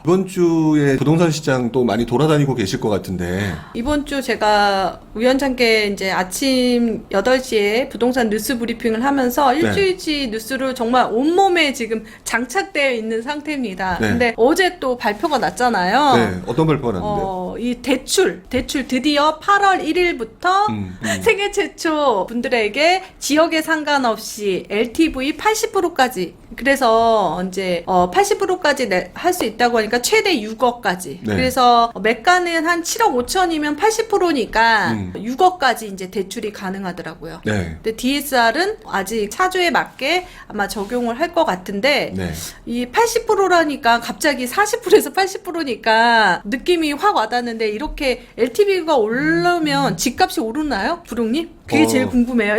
이번 주에 부동산 시장 또 많이 돌아다니고 계실 것 같은데. 이번 주 제가 우연찮게 이제 아침 8시에 부동산 뉴스 브리핑을 하면서 일주일치 뉴스를 정말 온몸에 지금 장착되어 있는 상태입니다. 네. 근데 어제 또 발표가 났잖아요. 네, 어떤 발표가 났는데요? 이 대출 드디어 8월 1일부터 세계 최초 분들에게 지역에 상관없이 LTV 80%까지 그래서 이제 80%까지 할 수 있다고 하니까 최대 6억까지. 네. 그래서 매가는 한 7억 5천이면 80%니까 6억까지 이제 대출이 가능하더라고요. 네. 근데 DSR은 아직 차주에 맞게 아마 적용을 할 것 같은데 네. 이 80%라니까 갑자기 40%에서 80%니까 느낌이 확 와닿는데 이렇게 LTV가 오르면 집값이 오르나요? 부룡님? 그게 제일 궁금해요.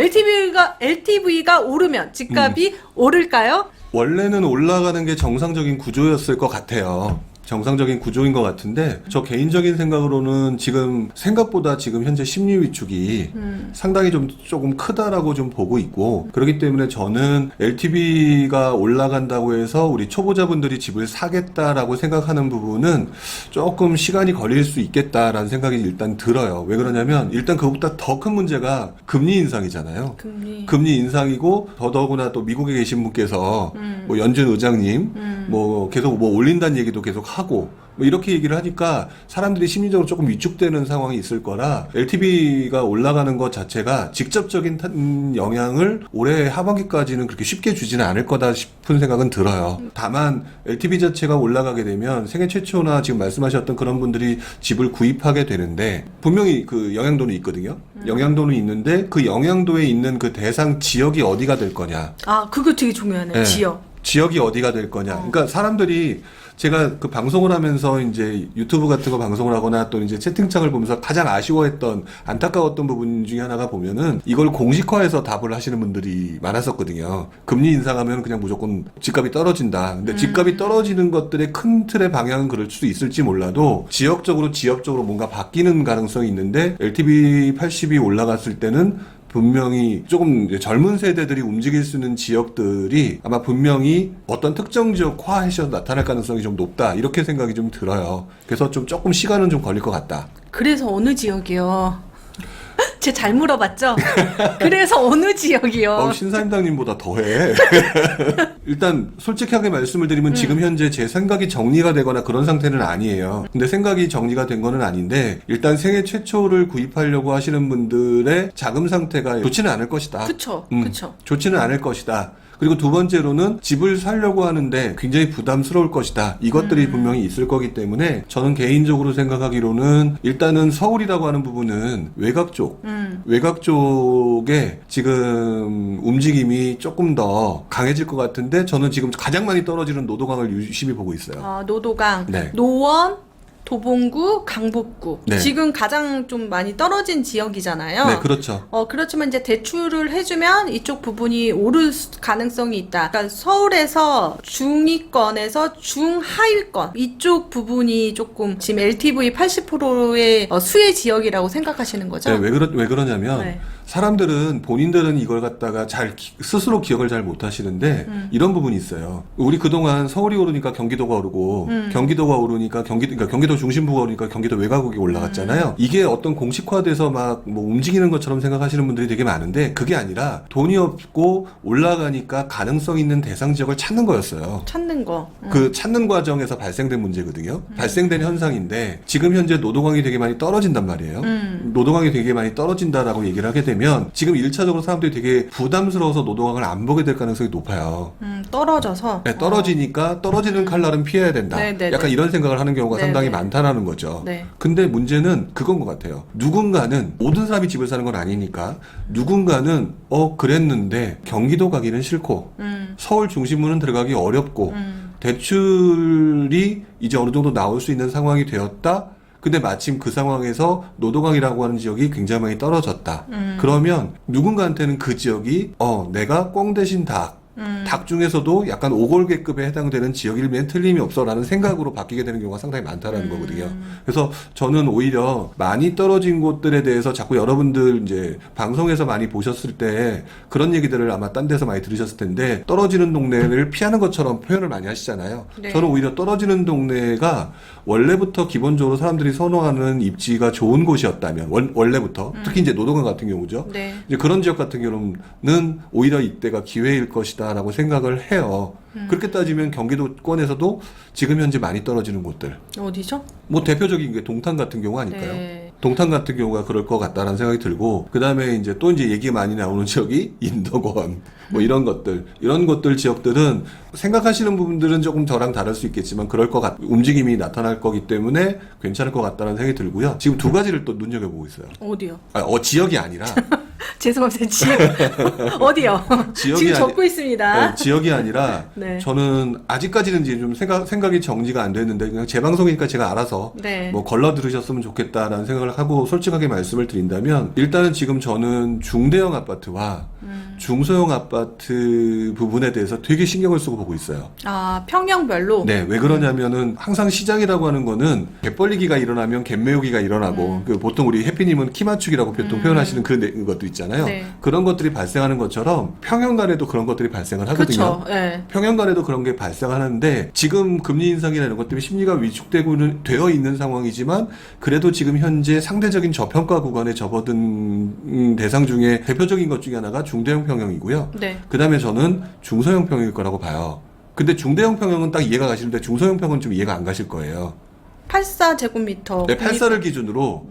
LTV가 오르면 집값이 오를까요? 원래는 올라가는 게 정상적인 구조였을 것 같아요. 정상적인 구조인 것 같은데 저 개인적인 생각으로는 지금 생각보다 지금 현재 심리 위축이 상당히 조금 크다라고 좀 보고 있고, 그렇기 때문에 저는 LTV가 올라간다고 해서 우리 초보자분들이 집을 사겠다라고 생각하는 부분은 조금 시간이 걸릴 수 있겠다라는 생각이 일단 들어요. 왜 그러냐면 일단 그것보다 더 큰 문제가 금리 인상이잖아요. 금리 인상이고, 더더구나 또 미국에 계신 분께서 뭐 연준 의장님 뭐 계속 뭐 올린다는 얘기도 계속 하고 뭐 이렇게 얘기를 하니까 사람들이 심리적으로 조금 위축되는 상황이 있을 거라 LTV가 올라가는 것 자체가 직접적인 영향을 올해 하반기까지는 그렇게 쉽게 주지는 않을 거다 싶은 생각은 들어요. 다만 LTV 자체가 올라가게 되면 세계 최초나 지금 말씀하셨던 그런 분들이 집을 구입하게 되는데 분명히 그 영향도는 있거든요. 영향도는 있는데 그 영향도에 있는 그 대상 지역이 어디가 될 거냐. 아, 그거 되게 중요하네. 네. 지역이 어디가 될 거냐. 그러니까 사람들이 제가 그 방송을 하면서 이제 유튜브 같은 거 방송을 하거나 또 이제 채팅창을 보면서 가장 아쉬워했던 안타까웠던 부분 중에 하나가 보면은 이걸 공식화해서 답을 하시는 분들이 많았었거든요. 금리 인상하면 그냥 무조건 집값이 떨어진다. 근데 집값이 떨어지는 것들의 큰 틀의 방향은 그럴 수도 있을지 몰라도 지역적으로 뭔가 바뀌는 가능성이 있는데 LTV 80이 올라갔을 때는 분명히 조금 젊은 세대들이 움직일 수 있는 지역들이 아마 분명히 어떤 특정 지역화해서 나타날 가능성이 좀 높다, 이렇게 생각이 좀 들어요. 그래서 조금 시간은 좀 걸릴 것 같다. 그래서 어느 지역이요? 제 잘 물어봤죠? 그래서 어느 지역이요? 신사임당님보다 더해. 일단 솔직하게 말씀을 드리면 지금 현재 제 생각이 정리가 되거나 그런 상태는 아니에요. 근데 생각이 정리가 된 거는 아닌데 일단 생애 최초를 구입하려고 하시는 분들의 자금 상태가 좋지는 않을 것이다. 그쵸. 좋지는 않을 것이다. 그리고 두 번째로는 집을 사려고 하는데 굉장히 부담스러울 것이다. 이것들이 분명히 있을 거기 때문에 저는 개인적으로 생각하기로는 일단은 서울이라고 하는 부분은 외곽 쪽에 지금 움직임이 조금 더 강해질 것 같은데 저는 지금 가장 많이 떨어지는 노도강을 유심히 보고 있어요. 아, 노도강, 네. 노원, 도봉구, 강북구. 네. 지금 가장 좀 많이 떨어진 지역이잖아요. 네, 그렇죠. 그렇지만 이제 대출을 해주면 이쪽 부분이 오를 가능성이 있다. 그러니까 서울에서 중위권에서 중하위권 이쪽 부분이 조금 지금 LTV 80%의 수혜 지역이라고 생각하시는 거죠? 네, 왜 그러냐면 네. 본인들은 이걸 갖다가 스스로 기억을 잘 못하시는데 이런 부분이 있어요. 우리 그동안 서울이 오르니까 경기도가 오르고 경기도가 오르니까 그러니까 경기도 중심부가 오르니까 경기도 외곽이 올라갔잖아요. 이게 어떤 공식화돼서 막 뭐 움직이는 것처럼 생각하시는 분들이 되게 많은데 그게 아니라 돈이 없고 올라가니까 가능성 있는 대상 지역을 찾는 거였어요. 찾는 거. 그 찾는 과정에서 발생된 문제거든요. 발생된 현상인데 지금 현재 노도강이 되게 많이 떨어진단 말이에요. 노도강이 되게 많이 떨어진다라고 얘기를 하게 되면 지금 1차적으로 사람들이 되게 부담스러워서 노도강을 안 보게 될 가능성이 높아요. 떨어져서? 네, 떨어지니까 떨어지는 칼날은 피해야 된다. 네네네. 약간 이런 생각을 하는 경우가 네네. 상당히 많다라는 거죠. 네. 근데 문제는 그건 것 같아요. 누군가는 모든 사람이 집을 사는 건 아니니까 누군가는 그랬는데 경기도 가기는 싫고 서울 중심부는 들어가기 어렵고 대출이 이제 어느 정도 나올 수 있는 상황이 되었다. 근데 마침 그 상황에서 노도강이라고 하는 지역이 굉장히 많이 떨어졌다. 그러면 누군가한테는 그 지역이 내가 꽁 대신 닭 닭 중에서도 약간 오골계급에 해당되는 지역이면 틀림이 없어라는 생각으로 바뀌게 되는 경우가 상당히 많다라는 거거든요. 그래서 저는 오히려 많이 떨어진 곳들에 대해서 자꾸 여러분들 이제 방송에서 많이 보셨을 때 그런 얘기들을 아마 딴 데서 많이 들으셨을 텐데 떨어지는 동네를 피하는 것처럼 표현을 많이 하시잖아요. 네. 저는 오히려 떨어지는 동네가 원래부터 기본적으로 사람들이 선호하는 입지가 좋은 곳이었다면 원래부터 특히 이제 노동강 같은 경우죠. 네. 이제 그런 지역 같은 경우는 오히려 이때가 기회일 것이다라고 생각을 해요. 그렇게 따지면 경기도권에서도 지금 현재 많이 떨어지는 곳들. 어디죠? 뭐 대표적인 게 동탄 같은 경우 아닐까요? 네. 동탄 같은 경우가 그럴 것 같다라는 생각이 들고 그 다음에 이제 또 이제 얘기가 많이 나오는 지역이 인덕원 뭐 이런 것들 지역들은 생각하시는 부분들은 조금 저랑 다를 수 있겠지만 그럴 것 움직임이 나타날 거기 때문에 괜찮을 것 같다는 생각이 들고요. 지금 두 가지를 또 눈여겨보고 있어요. 어디요? 지역이 아니라 죄송합니다. 지역 어디요? 지역이 지금 아니- 적고 있습니다. 네, 지역이 아니라 네. 저는 아직까지는 이제 좀 생각이 정리가 안 됐는데 그냥 제 방송이니까 제가 알아서 네. 뭐 걸러 들으셨으면 좋겠다라는 생각을 하고 솔직하게 말씀을 드린다면 일단은 지금 저는 중대형 아파트와 중소형 아파트 부분에 대해서 되게 신경을 쓰고 보고 있어요. 아, 평형별로. 네, 왜 그러냐면은 항상 시장이라고 하는 거는 개 벌리기가 일어나면 개 메우기가 일어나고 그 보통 우리 해피님은 키 맞추기라고 보통 표현하시는 그것도 있잖아요. 네. 그런 것들이 발생하는 것처럼 평형간에도 그런 것들이 발생을 하거든요. 그렇죠. 네. 평형간에도 그런 게 발생하는데 지금 금리 인상이나 이런 것 때문에 심리가 위축되고는 되어 있는 상황이지만 그래도 지금 현재 상대적인 저평가 구간에 접어든 대상 중에 대표적인 것 중에 하나가 중대형 평형이고요. 네. 그 다음에 저는 중소형 평형일 거라고 봐요. 근데 중대형 평형은 딱 이해가 가시는데 중소형 평형은 좀 이해가 안 가실 거예요. 84제곱미터. 네, 84를 기준으로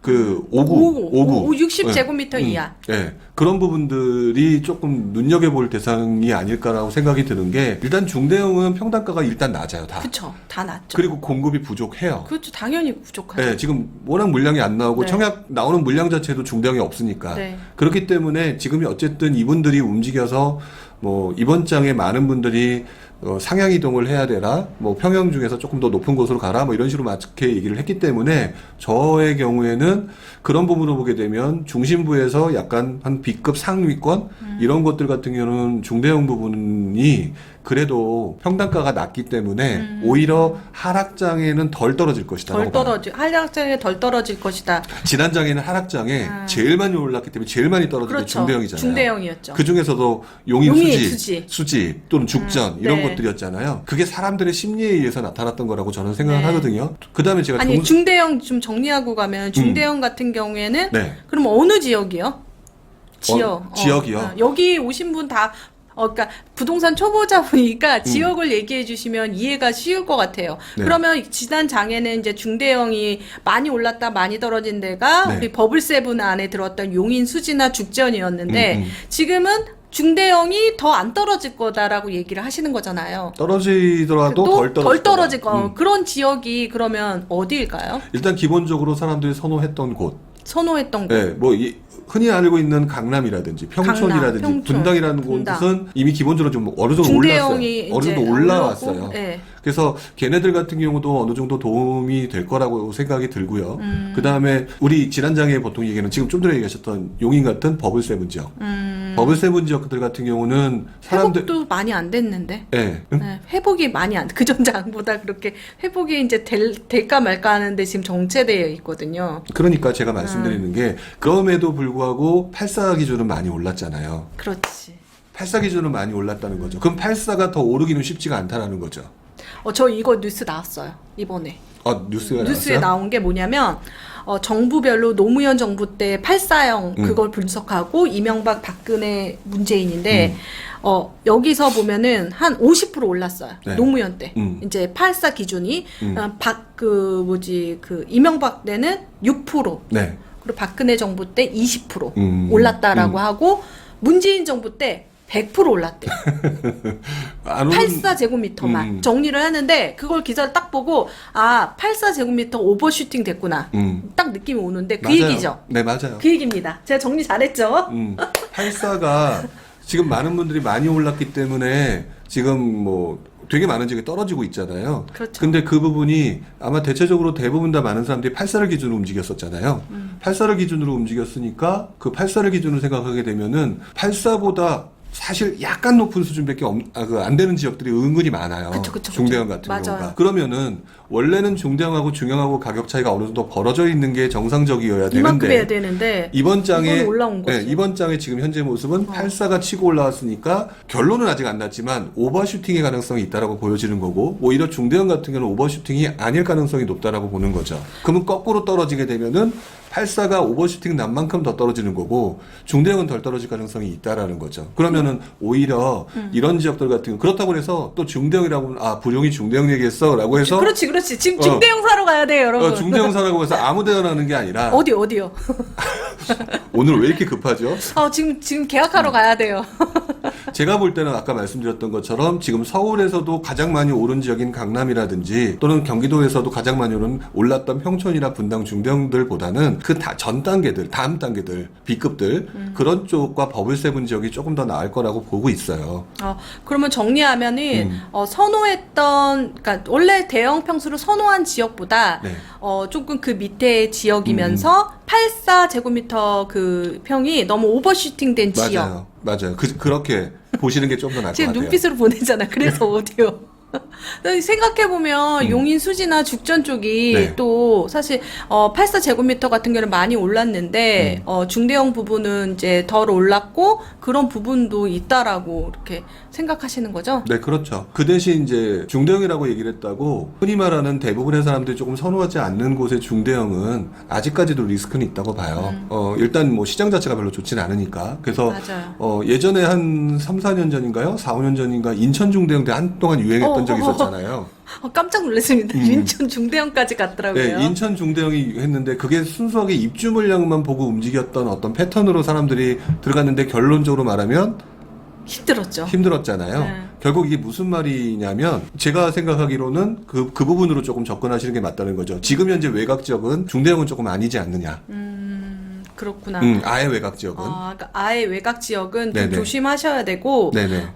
그 59 60제곱미터 이하. 네, 그런 부분들이 조금 눈여겨볼 대상이 아닐까라고 생각이 드는 게 일단 중대형은 평당가가 일단 낮아요, 다. 그쵸. 다 낮죠. 그리고 공급이 부족해요. 그렇죠. 당연히 부족하죠. 네, 지금 워낙 물량이 안 나오고 네. 청약 나오는 물량 자체도 중대형이 없으니까. 네. 그렇기 때문에 지금이 어쨌든 이분들이 움직여서 뭐 이번 장에 많은 분들이 상향 이동을 해야 되라, 뭐 평형 중에서 조금 더 높은 곳으로 가라, 뭐 이런 식으로 맞게 얘기를 했기 때문에 저의 경우에는 그런 부분으로 보게 되면 중심부에서 약간 한 B급 상위권 이런 것들 같은 경우는 중대형 부분이 그래도 평당가가 낮기 때문에 오히려 하락장에는 덜 떨어질 것이다. 하락장에 덜 떨어질 것이다. 지난 장에는 하락장에 제일 많이 올랐기 때문에 제일 많이 떨어진 게 그렇죠. 중대형이잖아요. 중대형이었죠. 그 중에서도 용인 수지. 수지 또는 죽전 이런 네. 것들이었잖아요. 그게 사람들의 심리에 의해서 나타났던 거라고 저는 생각을 네. 하거든요. 그 다음에 제가 아니 중대형 좀 정리하고 가면 중대형 같은 경우에는 네. 그럼 어느 지역이요? 지역. 지역이요? 여기 오신 분 다 그러니까 부동산 초보자분이니까 지역을 얘기해 주시면 이해가 쉬울 것 같아요. 네. 그러면 지난 장에는 이제 중대형이 많이 올랐다 많이 떨어진 데가 네. 우리 버블세븐 안에 들었던 용인 수지나 죽전이었는데 음. 지금은 중대형이 더 안 떨어질 거다라고 얘기를 하시는 거잖아요. 떨어지더라도 또 덜 떨어질 거다. 거. 그런 지역이 그러면 어디일까요? 일단 기본적으로 사람들이 선호했던 곳. 선호했던 곳. 네, 뭐 흔히 알고 있는 강남이라든지 평촌이라든지 강남, 평촌, 분당이라는 분당. 곳은 이미 기본적으로 좀 어느 정도 중대형이 올랐어요. 어느 정도 이제 올라왔어요. 올라오고, 네. 그래서 걔네들 같은 경우도 어느 정도 도움이 될 거라고 생각이 들고요. 그 다음에 우리 지난장에 보통 얘기하는 지금 좀 전에 얘기하셨던 용인 같은 버블세븐 지역. 버블세븐 지역들 같은 경우는 사람들 회복도 많이 안 됐는데. 네. 네, 회복이 많이 안, 그전 장보다 그렇게 회복이 이제 될까 말까 하는데 지금 정체되어 있거든요. 그러니까 제가 말씀드리는 게 그럼에도 불구하고 84 기준은 많이 올랐잖아요. 그렇지. 84 기준은 많이 올랐다는 거죠. 그럼 84가 더 오르기는 쉽지가 않다라는 거죠. 저 이거 뉴스 나왔어요. 이번에. 뉴스가 뉴스에 나왔어요? 나온 게 뭐냐면, 정부별로 노무현 정부 때 84형 그걸 분석하고 이명박 박근혜 문재인인데, 여기서 보면은 한 50% 올랐어요. 네. 노무현 때. 이제 84 기준이, 이명박 때는 6%. 네. 그리고 박근혜 정부 때 20% 올랐다라고 하고, 문재인 정부 때 100% 올랐대요. 84제곱미터만 정리를 하는데 그걸 기사를 딱 보고 84제곱미터 오버슈팅 됐구나. 딱 느낌이 오는데 그 맞아요. 얘기죠. 네, 맞아요. 그 얘기입니다. 제가 정리 잘했죠? 84가 지금 많은 분들이 많이 올랐기 때문에 지금 뭐 되게 많은 지역이 떨어지고 있잖아요. 그렇죠. 근데 그 부분이 아마 대체적으로 대부분 다 많은 사람들이 84를 기준으로 움직였었잖아요. 84를 기준으로 움직였으니까 그 84를 기준으로 생각하게 되면은 84보다 사실 약간 높은 수준밖에 안 되는 지역들이 은근히 많아요. 그쵸. 중대형 같은 맞아요. 경우가. 그러면은 원래는 중대형하고 중형하고 가격 차이가 어느 정도 벌어져 있는 게 정상적이어야 이만큼 해야 되는데 되는데 이번 장에 이건 올라온 거지. 이번 장에 지금 현재 모습은 84가 치고 올라왔으니까 결론은 아직 안 났지만 오버슈팅의 가능성이 있다라고 보여지는 거고 오히려 중대형 같은 경우는 오버슈팅이 아닐 가능성이 높다라고 보는 거죠. 그러면 거꾸로 떨어지게 되면은 84가 오버슈팅 난 만큼 더 떨어지는 거고 중대형은 덜 떨어질 가능성이 있다라는 거죠. 그러면은 오히려 이런 지역들 같은 경우 그렇다고 해서 또 중대형이라고 하면 아 불용이 중대형 얘기했어라고 해서 그렇지. 지금 중대형 사러 가야 돼요, 여러분. 중대형 사라고 해서 아무 데나 하는 게 아니라 어디요? 오늘 왜 이렇게 급하죠? 지금 계약하러 가야 돼요. 제가 볼 때는 아까 말씀드렸던 것처럼 지금 서울에서도 가장 많이 오른 지역인 강남이라든지 또는 경기도에서도 가장 많이 올랐던 평촌이나 분당 중대형들보다는 그 전 단계들, 다음 단계들, B급들 그런 쪽과 버블세븐 지역이 조금 더 나을 거라고 보고 있어요. 그러면 정리하면은 선호했던, 그러니까 원래 대형 평수를 선호한 지역보다 네. 조금 그 밑에 지역이면서 84제곱미터 그 평이 너무 오버슈팅된 지역. 맞아요. 그렇게 보시는 게 좀 더 나을 것 지금 같아요. 눈빛으로 보내잖아. 그래서 어디요? 생각해보면 용인 수지나 죽전 쪽이 네. 또 사실 84제곱미터 같은 경우는 많이 올랐는데 중대형 부분은 이제 덜 올랐고 그런 부분도 있다라고 이렇게 생각하시는 거죠? 네, 그렇죠. 그 대신 이제 중대형이라고 얘기를 했다고 흔히 말하는 대부분의 사람들이 조금 선호하지 않는 곳의 중대형은 아직까지도 리스크는 있다고 봐요. 일단 뭐 시장 자체가 별로 좋지는 않으니까. 그래서 맞아요. 예전에 한 3, 4년 전인가요? 4, 5년 전인가 인천 중대형때 한동안 유행했던 적이 있었잖아요. 깜짝 놀랐습니다. 인천 중대형까지 갔더라고요. 네, 인천 중대형이 했는데 그게 순수하게 입주 물량만 보고 움직였던 어떤 패턴으로 사람들이 들어갔는데 결론적으로 말하면 힘들었잖아요. 네. 결국 이게 무슨 말이냐면 제가 생각하기로는 그 부분으로 조금 접근하시는 게 맞다는 거죠. 지금 현재 외곽 지역은 중대형은 조금 아니지 않느냐. 그렇구나. 아예 외곽 지역은. 그러니까 아예 외곽 지역은 좀 네네. 조심하셔야 되고, 네네.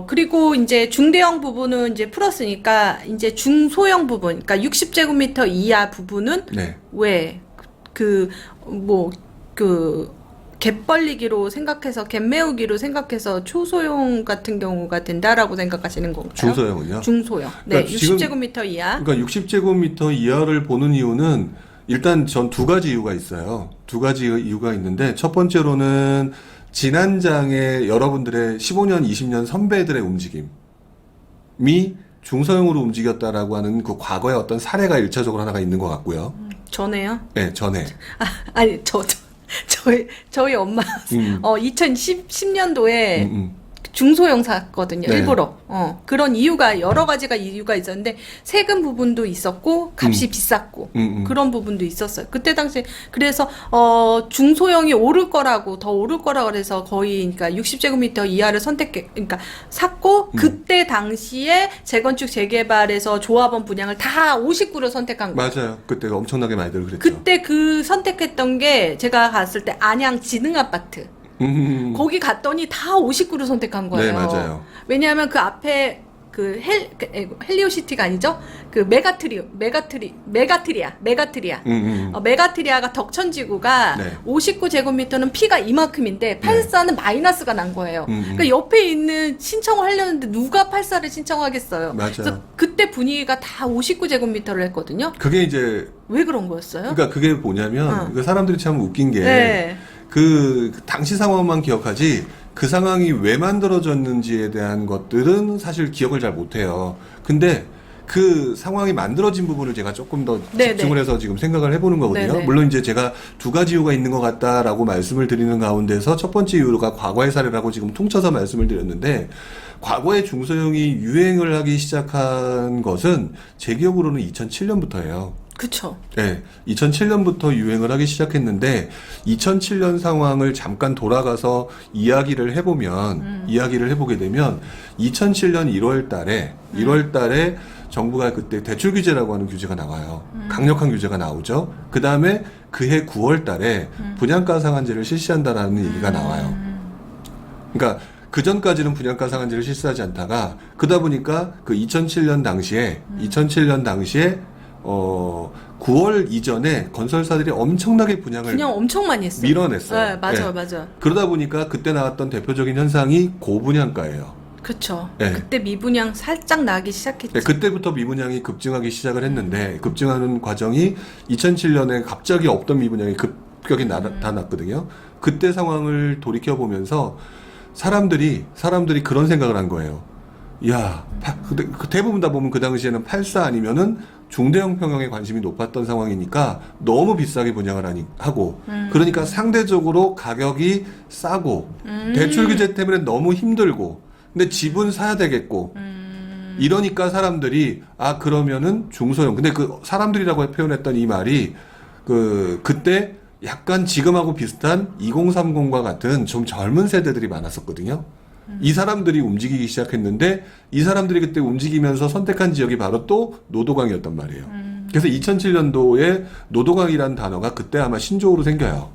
그리고 이제 중대형 부분은 이제 풀었으니까, 이제 중소형 부분, 그러니까 60제곱미터 이하 부분은 네. 왜, 갭 벌리기로 생각해서, 갭 메우기로 생각해서 초소형 같은 경우가 된다라고 생각하시는 건가요? 중소형은요? 중소형. 네, 그러니까 지금 60제곱미터 이하. 그러니까 60제곱미터 이하를 보는 이유는 일단 전 두 가지 이유가 있어요. 두 가지 이유가 있는데 첫 번째로는 지난 장에 여러분들의 15년, 20년 선배들의 움직임이 중소형으로 움직였다라고 하는 그 과거의 어떤 사례가 일차적으로 하나가 있는 것 같고요. 전에요? 네, 전에. 아니, 저희 엄마, 2010년도에 중소형 샀거든요. 네. 일부러. 그런 이유가 여러 가지가 이유가 있었는데 세금 부분도 있었고 값이 비쌌고 그런 부분도 있었어요. 그때 당시에 그래서 중소형이 오를 거라고 더 오를 거라고 그래서 거의 그러니까 60제곱미터 이하를 그러니까 샀고 그때 당시에 재건축 재개발에서 조합원 분양을 다 59로 선택한 거예요. 맞아요. 그때 엄청나게 많이들 그랬죠. 그때 그 선택했던 게 제가 갔을 때 안양 지능아파트. 거기 갔더니 다 59로 선택한 거예요. 네, 맞아요. 왜냐하면 그 앞에 그 헬리오시티가 아니죠? 그 메가트리아. 메가트리아가 덕천지구가 네. 59제곱미터는 피가 이만큼인데 84는 마이너스가 난 거예요. 그러니까 옆에 있는 신청을 하려는데 누가 84를 신청하겠어요. 맞아요. 그래서 그때 분위기가 다 59제곱미터를 했거든요. 그게 이제 왜 그런 거였어요? 그러니까 그게 뭐냐면 그 사람들이 참 웃긴 게 네. 그 당시 상황만 기억하지 그 상황이 왜 만들어졌는지에 대한 것들은 사실 기억을 잘 못해요. 근데 그 상황이 만들어진 부분을 제가 조금 더 네네. 집중을 해서 지금 생각을 해보는 거거든요. 네네. 물론 이제 제가 두 가지 이유가 있는 것 같다라고 말씀을 드리는 가운데서 첫 번째 이유가 과거의 사례라고 지금 통쳐서 말씀을 드렸는데 과거에 중소형이 유행을 하기 시작한 것은 제 기억으로는 2007년부터예요. 그쵸. 네, 2007년부터 유행을 하기 시작했는데 2007년 상황을 잠깐 돌아가서 이야기를 해보게 되면 2007년 1월 달에 정부가 그때 대출 규제라고 하는 규제가 나와요. 강력한 규제가 나오죠. 그 다음에 그해 9월 달에 분양가 상한제를 실시한다라는 얘기가 나와요. 그러니까 그 전까지는 분양가 상한제를 실시하지 않다가 그러다 보니까 그 2007년 당시에 9월 이전에 건설사들이 엄청나게 분양을 분양 엄청 많이 했어요. 밀어냈어요. 네, 맞아요, 예. 맞아요. 그러다 보니까 그때 나왔던 대표적인 현상이 고분양가예요. 그쵸. 네. 그때 미분양 살짝 나기 시작했죠. 네, 그때부터 미분양이 급증하기 시작을 했는데 급증하는 과정이 2007년에 갑자기 없던 미분양이 급격히 다 났거든요. 그때 상황을 돌이켜 보면서 사람들이 그런 생각을 한 거예요. 야, 대부분 다 보면 그 당시에는 8사 아니면은 중대형 평형에 관심이 높았던 상황이니까 너무 비싸게 분양을 하고 그러니까 상대적으로 가격이 싸고 대출 규제 때문에 너무 힘들고 근데 집은 사야 되겠고 이러니까 사람들이 그러면은 중소형 근데 그 사람들이라고 표현했던 이 말이 그때 약간 지금하고 비슷한 2030과 같은 좀 젊은 세대들이 많았었거든요. 이 사람들이 움직이기 시작했는데 이 사람들이 그때 움직이면서 선택한 지역이 바로 또 노도강이었단 말이에요. 그래서 2007년도에 노도강이라는 단어가 그때 아마 신조어로 생겨요.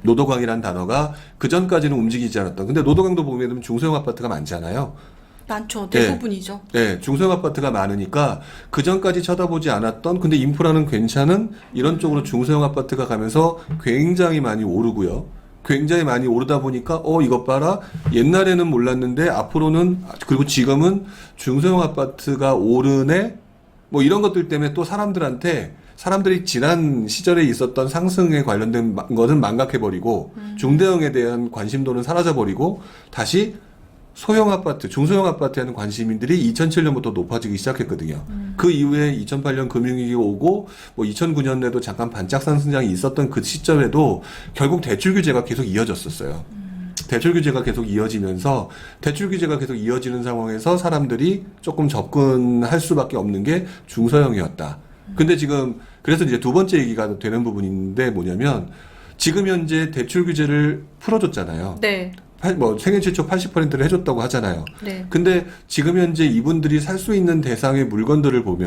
노도강이라는 단어가 그 전까지는 움직이지 않았던. 근데 노도강도 보면 중소형 아파트가 많잖아요. 많죠. 대부분이죠. 네, 중소형 아파트가 많으니까 그 전까지 쳐다보지 않았던 근데 인프라는 괜찮은 이런 쪽으로 중소형 아파트가 가면서 굉장히 많이 오르고요. 굉장히 많이 오르다 보니까 이것 봐라 옛날에는 몰랐는데 앞으로는 그리고 지금은 중소형 아파트가 오르네 뭐 이런 것들 때문에 또 사람들이 지난 시절에 있었던 상승에 관련된 것은 망각해버리고 중대형에 대한 관심도는 사라져버리고 다시 소형 아파트, 중소형 아파트에 하는 관심인들이 2007년부터 높아지기 시작했거든요. 그 이후에 2008년 금융위기가 오고 뭐 2009년에도 잠깐 반짝 상승장이 있었던 그 시점에도 결국 대출 규제가 계속 이어졌었어요. 대출 규제가 계속 이어지면서 대출 규제가 계속 이어지는 상황에서 사람들이 조금 접근할 수밖에 없는 게 중소형이었다. 근데 지금 그래서 이제 두 번째 얘기가 되는 부분인데 뭐냐면 지금 현재 대출 규제를 풀어줬잖아요. 네. 생애 최초 80%를 해줬다고 하잖아요. 네. 근데 지금 현재 이분들이 살 수 있는 대상의 물건들을 보게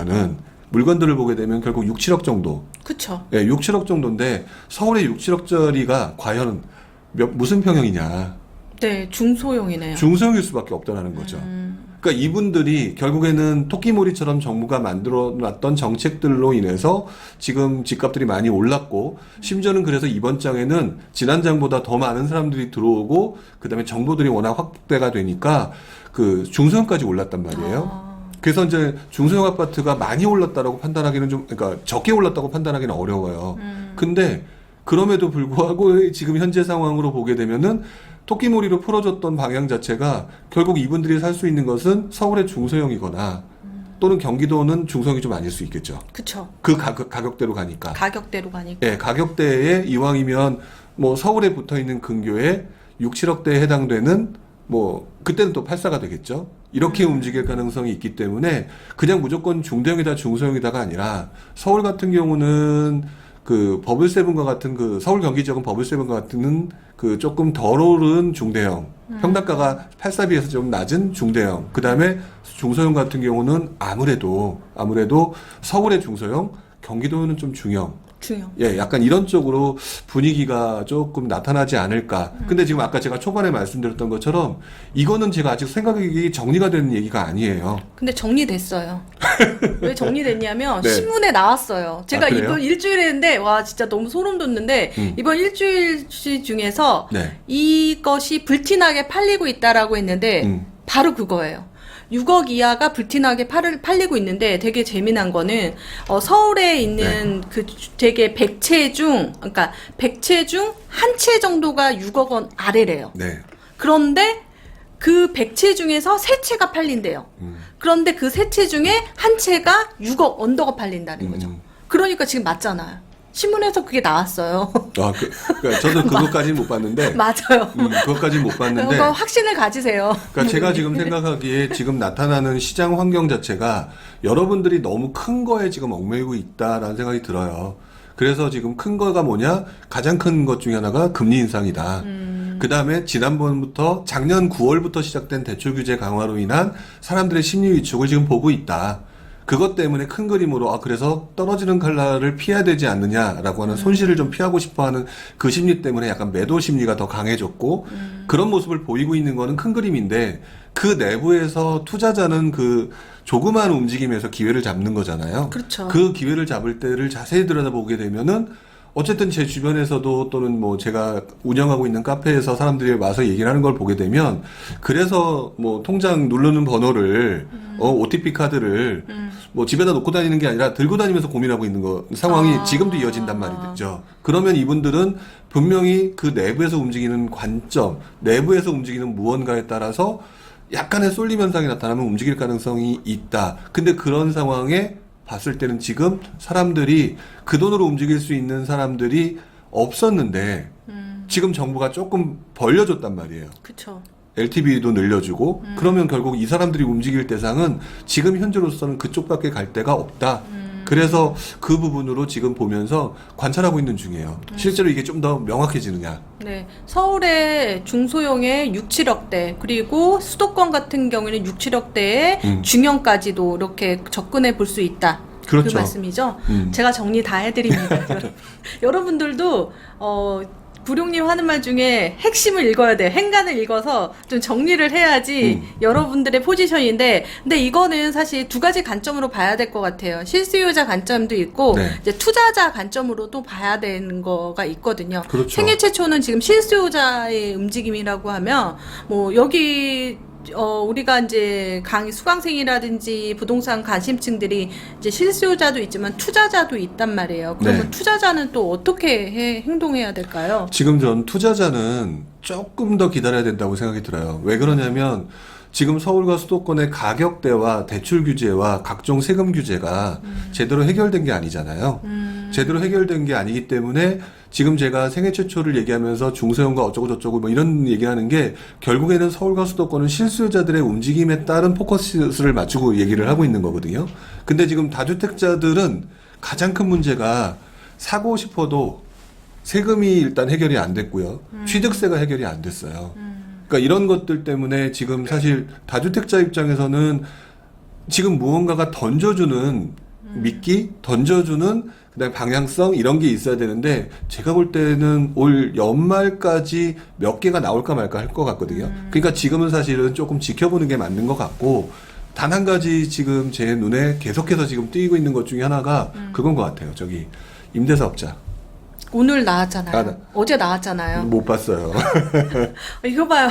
되면 결국 6, 7억 정도. 그쵸. 예, 6, 7억 정도인데 서울의 6, 7억짜리가 과연 무슨 평형이냐. 네, 중소형이네요. 중소형일 수밖에 없다는 거죠. 그러니까 이분들이 결국에는 토끼몰이처럼 정부가 만들어놨던 정책들로 인해서 지금 집값들이 많이 올랐고 심지어는 그래서 이번 장에는 지난 장보다 더 많은 사람들이 들어오고 그다음에 정보들이 워낙 확대가 되니까 그 중소형까지 올랐단 말이에요. 그래서 이제 중소형 아파트가 많이 올랐다라고 판단하기는 그러니까 적게 올랐다고 판단하기는 어려워요. 근데 그럼에도 불구하고 지금 현재 상황으로 보게 되면은 토끼몰이로 풀어줬던 방향 자체가 결국 이분들이 살 수 있는 것은 서울의 중소형이거나 또는 경기도는 중소형이 좀 아닐 수 있겠죠. 그쵸. 그 가격대로 가니까. 가격대로 가니까. 예, 가격대에 이왕이면 뭐 서울에 붙어 있는 근교에 6, 7억대에 해당되는 뭐 그때는 또 8사가 되겠죠. 이렇게 움직일 가능성이 있기 때문에 그냥 무조건 중대형이다 중소형이다가 아니라 서울 같은 경우는 그 버블세븐과 같은 그 서울 경기 지역은 버블세븐과 같은 그 조금 덜 오른 중대형 평당가가 8사 비해서 좀 낮은 중대형 그 다음에 중소형 같은 경우는 아무래도 서울의 중소형 경기도는 좀 중형 예, 약간 이런 쪽으로 분위기가 조금 나타나지 않을까. 근데 지금 아까 제가 초반에 말씀드렸던 것처럼 이거는 제가 아직 생각이 정리가 된 얘기가 아니에요. 근데 정리됐어요. 왜 정리됐냐면 네. 신문에 나왔어요. 제가 그래요? 이번 일주일에 했는데 와 진짜 너무 소름 돋는데 이번 일주일치 중에서 네. 이것이 불티나게 팔리고 있다라고 했는데 바로 그거예요. 6억 이하가 불티나게 팔리고 있는데 되게 재미난 거는 서울에 있는 그 되게 100채 중 그러니까 100채 중 한 채 정도가 6억 원 아래래요. 네. 그런데 그 100채 중에서 3채가 팔린대요. 그런데 그 3채 중에 한 채가 6억 언더가 팔린다는 거죠. 그러니까 지금 맞잖아요. 신문에서 그게 나왔어요. 그러니까 저도 그것까지는 못 봤는데. 맞아요. 그것까지는 못 봤는데. 그거 확신을 가지세요. 그러니까 제가 지금 생각하기에 지금 나타나는 시장 환경 자체가 여러분들이 너무 큰 거에 지금 얽매이고 있다라는 생각이 들어요. 그래서 지금 큰 거가 뭐냐? 가장 큰 것 중에 하나가 금리 인상이다. 그 다음에 지난번부터 작년 9월부터 시작된 대출 규제 강화로 인한 사람들의 심리 위축을 지금 보고 있다. 그것 때문에 큰 그림으로 그래서 떨어지는 칼날을 피해야 되지 않느냐라고 하는 손실을 좀 피하고 싶어하는 그 심리 때문에 약간 매도 심리가 더 강해졌고 그런 모습을 보이고 있는 거는 큰 그림인데 그 내부에서 투자자는 그 조그마한 움직임에서 기회를 잡는 거잖아요. 그렇죠. 그 기회를 잡을 때를 자세히 들여다보게 되면은 어쨌든 제 주변에서도 또는 뭐 제가 운영하고 있는 카페에서 사람들이 와서 얘기를 하는 걸 보게 되면 그래서 뭐 통장 누르는 번호를 OTP 카드를 뭐 집에다 놓고 다니는 게 아니라 들고 다니면서 고민하고 있는 거 상황이 지금도 이어진단 말이죠. 그러면 이분들은 분명히 그 내부에서 움직이는 관점, 내부에서 움직이는 무언가에 따라서 약간의 쏠림 현상이 나타나면 움직일 가능성이 있다. 근데 그런 상황에 봤을 때는 지금 사람들이 그 돈으로 움직일 수 있는 사람들이 없었는데 지금 정부가 조금 벌려줬단 말이에요. 그렇죠. LTV도 늘려주고 그러면 결국 이 사람들이 움직일 대상은 지금 현재로서는 그쪽밖에 갈 데가 없다. 그래서 그 부분으로 지금 보면서 관찰하고 있는 중이에요. 실제로 이게 좀 더 명확해지느냐. 네, 서울의 중소형의 6, 7억대 그리고 수도권 같은 경우에는 6, 7억대의 중형까지도 이렇게 접근해 볼 수 있다. 그렇죠. 그 말씀이죠. 제가 정리 다 해드립니다. 여러분들도 부룡님 하는 말 중에 핵심을 읽어야 돼요. 행간을 읽어서 좀 정리를 해야지 여러분들의 포지션인데, 근데 이거는 사실 두 가지 관점으로 봐야 될 것 같아요. 실수요자 관점도 있고, 네. 이제 투자자 관점으로 또 봐야 되는 거가 있거든요. 그렇죠. 생애 최초는 지금 실수요자의 움직임이라고 하면, 뭐, 여기, 우리가 이제 수강생이라든지 부동산 관심층들이 이제 실수요자도 있지만 투자자도 있단 말이에요. 그러면 네. 투자자는 또 어떻게 행동해야 될까요? 지금 전 투자자는 조금 더 기다려야 된다고 생각이 들어요. 왜 그러냐면 지금 서울과 수도권의 가격대와 대출 규제와 각종 세금 규제가 제대로 해결된 게 아니잖아요. 제대로 해결된 게 아니기 때문에 지금 제가 생애 최초를 얘기하면서 중소형과 어쩌고저쩌고 뭐 이런 얘기하는 게 결국에는 서울과 수도권은 실수요자들의 움직임에 따른 포커스를 맞추고 얘기를 하고 있는 거거든요. 근데 지금 다주택자들은 가장 큰 문제가 사고 싶어도 세금이 일단 해결이 안 됐고요. 취득세가 해결이 안 됐어요. 그러니까 이런 것들 때문에 지금 사실 다주택자 입장에서는 지금 무언가가 던져주는 미끼, 던져주는 그다음에 방향성 이런 게 있어야 되는데 제가 볼 때는 올 연말까지 몇 개가 나올까 말까 할 것 같거든요. 그러니까 지금은 사실은 조금 지켜보는 게 맞는 것 같고 단 한 가지 지금 제 눈에 계속해서 지금 띄고 있는 것 중에 하나가 그건 것 같아요. 저기 임대사업자. 오늘 나왔잖아요. 아, 네. 어제 나왔잖아요. 못 봤어요. 이거 봐요.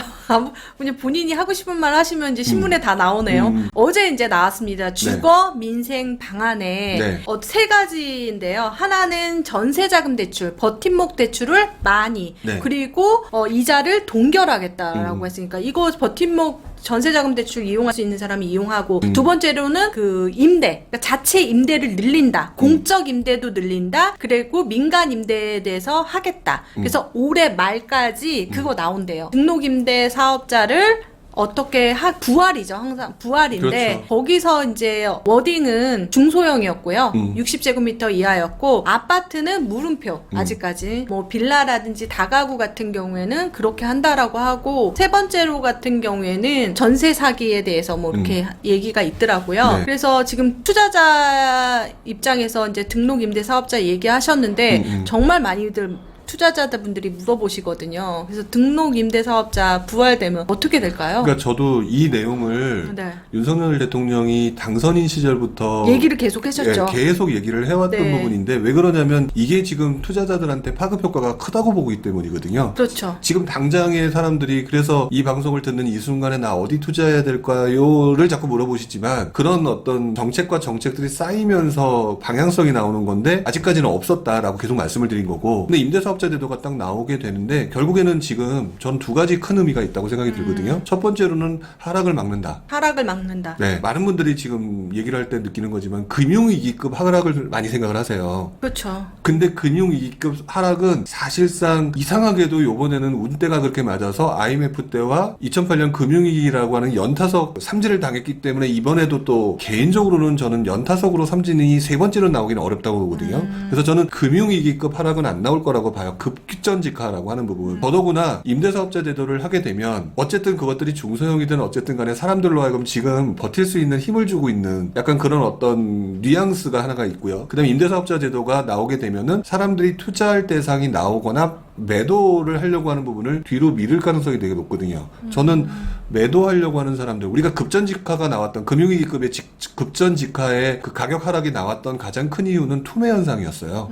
그냥 본인이 하고 싶은 말 하시면 이제 신문에 다 나오네요. 어제 이제 나왔습니다. 주거 민생 방안에 네. 세 가지인데요. 하나는 전세자금 대출, 버팀목 대출을 많이, 네. 그리고 이자를 동결하겠다라고 했으니까 이거 버팀목 전세자금 대출 이용할 수 있는 사람이 이용하고 두 번째로는 그 임대, 그러니까 자체 임대를 늘린다. 공적 임대도 늘린다. 그리고 민간 임대에 대해서 하겠다. 그래서 올해 말까지 그거 나온대요. 등록 임대 사업자를 어떻게 부활이죠. 항상 부활인데 그렇죠. 거기서 이제 워딩은 중소형이었고요. 60제곱미터 이하였고 아파트는 물음표 아직까지 뭐 빌라라든지 다가구 같은 경우에는 그렇게 한다라고 하고 세 번째로 같은 경우에는 전세 사기에 대해서 뭐 이렇게 얘기가 있더라고요. 네. 그래서 지금 투자자 입장에서 이제 등록 임대 사업자 얘기하셨는데 정말 많이들 투자자분들이 물어보시거든요. 그래서 등록 임대사업자 부활되면 어떻게 될까요? 그러니까 저도 이 내용을 네. 윤석열 대통령이 당선인 시절부터 얘기를 계속 하셨죠. 예, 계속 얘기를 해왔던 네. 부분인데 왜 그러냐면 이게 지금 투자자들한테 파급 효과가 크다고 보고 있기 때문이거든요. 그렇죠. 지금 당장의 사람들이 그래서 이 방송을 듣는 이 순간에 나 어디 투자해야 될까요를 자꾸 물어보시지만 그런 어떤 정책과 정책들이 쌓이면서 방향성이 나오는 건데 아직까지는 없었다라고 계속 말씀을 드린 거고 근데 임대사업자 제도가 딱 나오게 되는데 결국에는 지금 전 두 가지 큰 의미가 있다고 생각이 들거든요. 첫 번째로는 하락을 막는다. 하락을 막는다. 네, 많은 분들이 지금 얘기를 할 때 느끼는 거지만 금융위기급 하락을 많이 생각을 하세요. 그렇죠. 근데 금융위기급 하락은 사실상 이상하게도 요번에는 운때가 그렇게 맞아서 IMF 때와 2008년 금융위기라고 하는 연타석 삼진을 당했기 때문에 이번에도 또 개인적으로는 저는 연타석으로 삼진이 세 번째로 나오기는 어렵다고 보거든요. 그래서 저는 금융위기급 하락은 안 나올 거라고 봐요. 급기전직하라고 하는 부분. 더더구나 임대사업자 제도를 하게 되면 어쨌든 그것들이 중소형이든 어쨌든 간에 사람들로 하여금 지금 버틸 수 있는 힘을 주고 있는 약간 그런 어떤 뉘앙스가 하나가 있고요. 그 다음에 임대사업자 제도가 나오게 되면은 사람들이 투자할 대상이 나오거나 매도를 하려고 하는 부분을 뒤로 미룰 가능성이 되게 높거든요. 저는 매도하려고 하는 사람들, 우리가 급전직하가 나왔던 금융위기급의 급전직하의 그 가격 하락이 나왔던 가장 큰 이유는 투매 현상이었어요.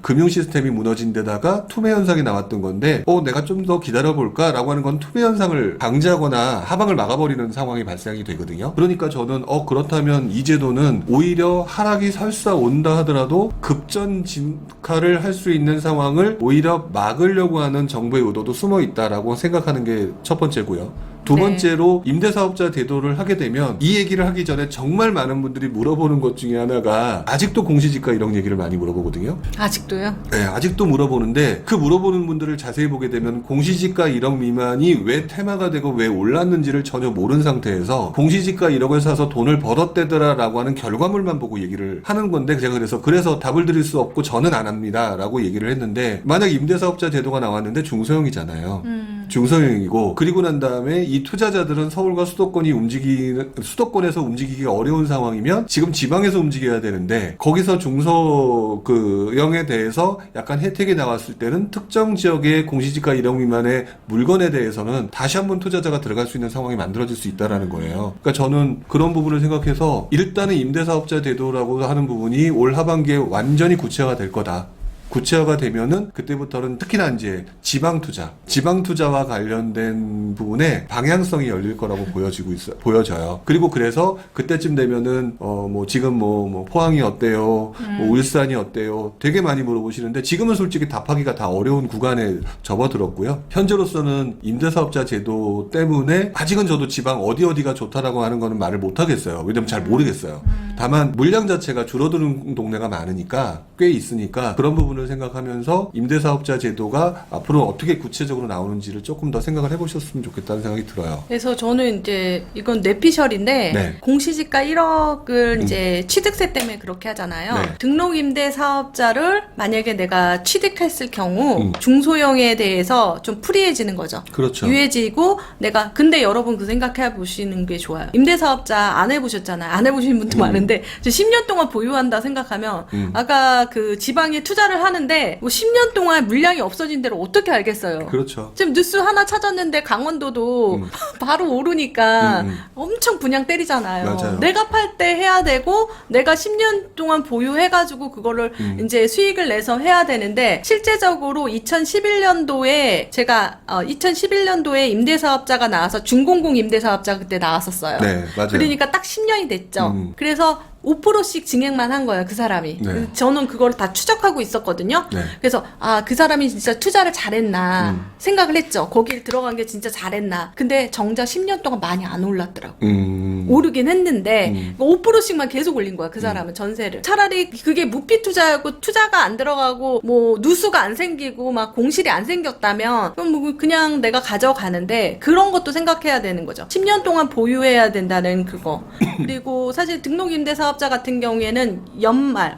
금융 시스템이 무너진 데다가 투매 현상이 나왔던 건데 내가 좀 더 기다려볼까? 라고 하는 건 투매 현상을 방지하거나 하방을 막아버리는 상황이 발생이 되거든요. 그러니까 저는 그렇다면 이 제도는 오히려 하락이 설사 온다 하더라도 급전직하를 할 수 있는 상황을 오히려 막으려고 하는 정부의 의도도 숨어 있다라고 생각하는 게 첫 번째고요. 두 번째로 임대사업자 대도를 하게 되면 이 얘기를 하기 전에 정말 많은 분들이 물어보는 것 중에 하나가 아직도 공시지가 1억 얘기를 많이 물어보거든요. 아직도요? 네, 아직도 물어보는데 그 물어보는 분들을 자세히 보게 되면 공시지가 1억 미만이 왜 테마가 되고 왜 올랐는지를 전혀 모르는 상태에서 공시지가 1억을 사서 돈을 벌었대더라라고 하는 결과물만 보고 얘기를 하는 건데 제가 그래서 답을 드릴 수 없고 저는 안 합니다라고 얘기를 했는데 만약 임대사업자 제도가 나왔는데 중소형이잖아요. 중소형이고 그리고 난 다음에 이 투자자들은 서울과 수도권에서 움직이기가 어려운 상황이면 지금 지방에서 움직여야 되는데 거기서 중소형에 대해서 약간 혜택이 나왔을 때는 특정 지역의 공시지가 1억 미만의 물건에 대해서는 다시 한번 투자자가 들어갈 수 있는 상황이 만들어질 수 있다라는 거예요. 그러니까 저는 그런 부분을 생각해서 일단은 임대사업자 제도라고 하는 부분이 올 하반기에 완전히 구체화가 될 거다. 구체화가 되면은 그때부터는 특히나 이제 지방 투자와 관련된 부분에 방향성이 열릴 거라고 보여져요. 그리고 그래서 그때쯤 되면은 지금 포항이 어때요? 울산이 어때요? 되게 많이 물어보시는데 지금은 솔직히 답하기가 다 어려운 구간에 접어들었고요. 현재로서는 임대사업자 제도 때문에 아직은 저도 지방 어디가 좋다라고 하는 거는 말을 못 하겠어요. 왜냐면 잘 모르겠어요. 다만 물량 자체가 줄어드는 동네가 많으니까 꽤 있으니까 그런 부분을 생각하면서 임대사업자 제도가 앞으로 어떻게 구체적으로 나오는지를 조금 더 생각을 해보셨으면 좋겠다는 생각이 들어요. 그래서 저는 이제 이건 뇌피셜인데 네. 공시지가 1억을 이제 취득세 때문에 그렇게 하잖아요. 네. 등록임대사업자를 만약에 내가 취득했을 경우 중소형에 대해서 좀 프리해지는 거죠. 그렇죠. 유해지고 근데 여러분 그 생각해 보시는 게 좋아요. 임대사업자 안 해보셨잖아요. 안 해보신 분도 많은데 10년 동안 보유한다 생각하면 아까 그 지방에 투자를 하는데 10년 동안 물량이 없어진 데를 어떻게 알겠어요. 그렇죠. 지금 뉴스 하나 찾았는데 강원도도 바로 오르니까 엄청 분양 때리잖아요. 맞아요. 내가 팔 때 해야 되고 내가 10년 동안 보유해가지고 그거를 이제 수익을 내서 해야 되는데 실제적으로 2011년도에 제가 2011년도에 임대사업자가 나와서 준공공 임대사업자 그때 나왔었어요. 네, 맞아요. 그러니까 딱 10년이 됐죠. 그래서 5%씩 증액만 한 거예요, 그 사람이. 네. 저는 그걸 다 추적하고 있었거든요. 네. 그래서 그 사람이 진짜 투자를 잘했나 생각을 했죠. 거길 들어간 게 진짜 잘했나. 근데 정작 10년 동안 많이 안 올랐더라고. 오르긴 했는데 5%씩만 계속 올린 거야, 그 사람은 전세를. 차라리 그게 무피 투자하고 투자가 안 들어가고 뭐 누수가 안 생기고 막 공실이 안 생겼다면 그럼 뭐 그냥 내가 가져가는데 그런 것도 생각해야 되는 거죠. 10년 동안 보유해야 된다는 그거. 그리고 사실 등록임대사업자 같은 경우에는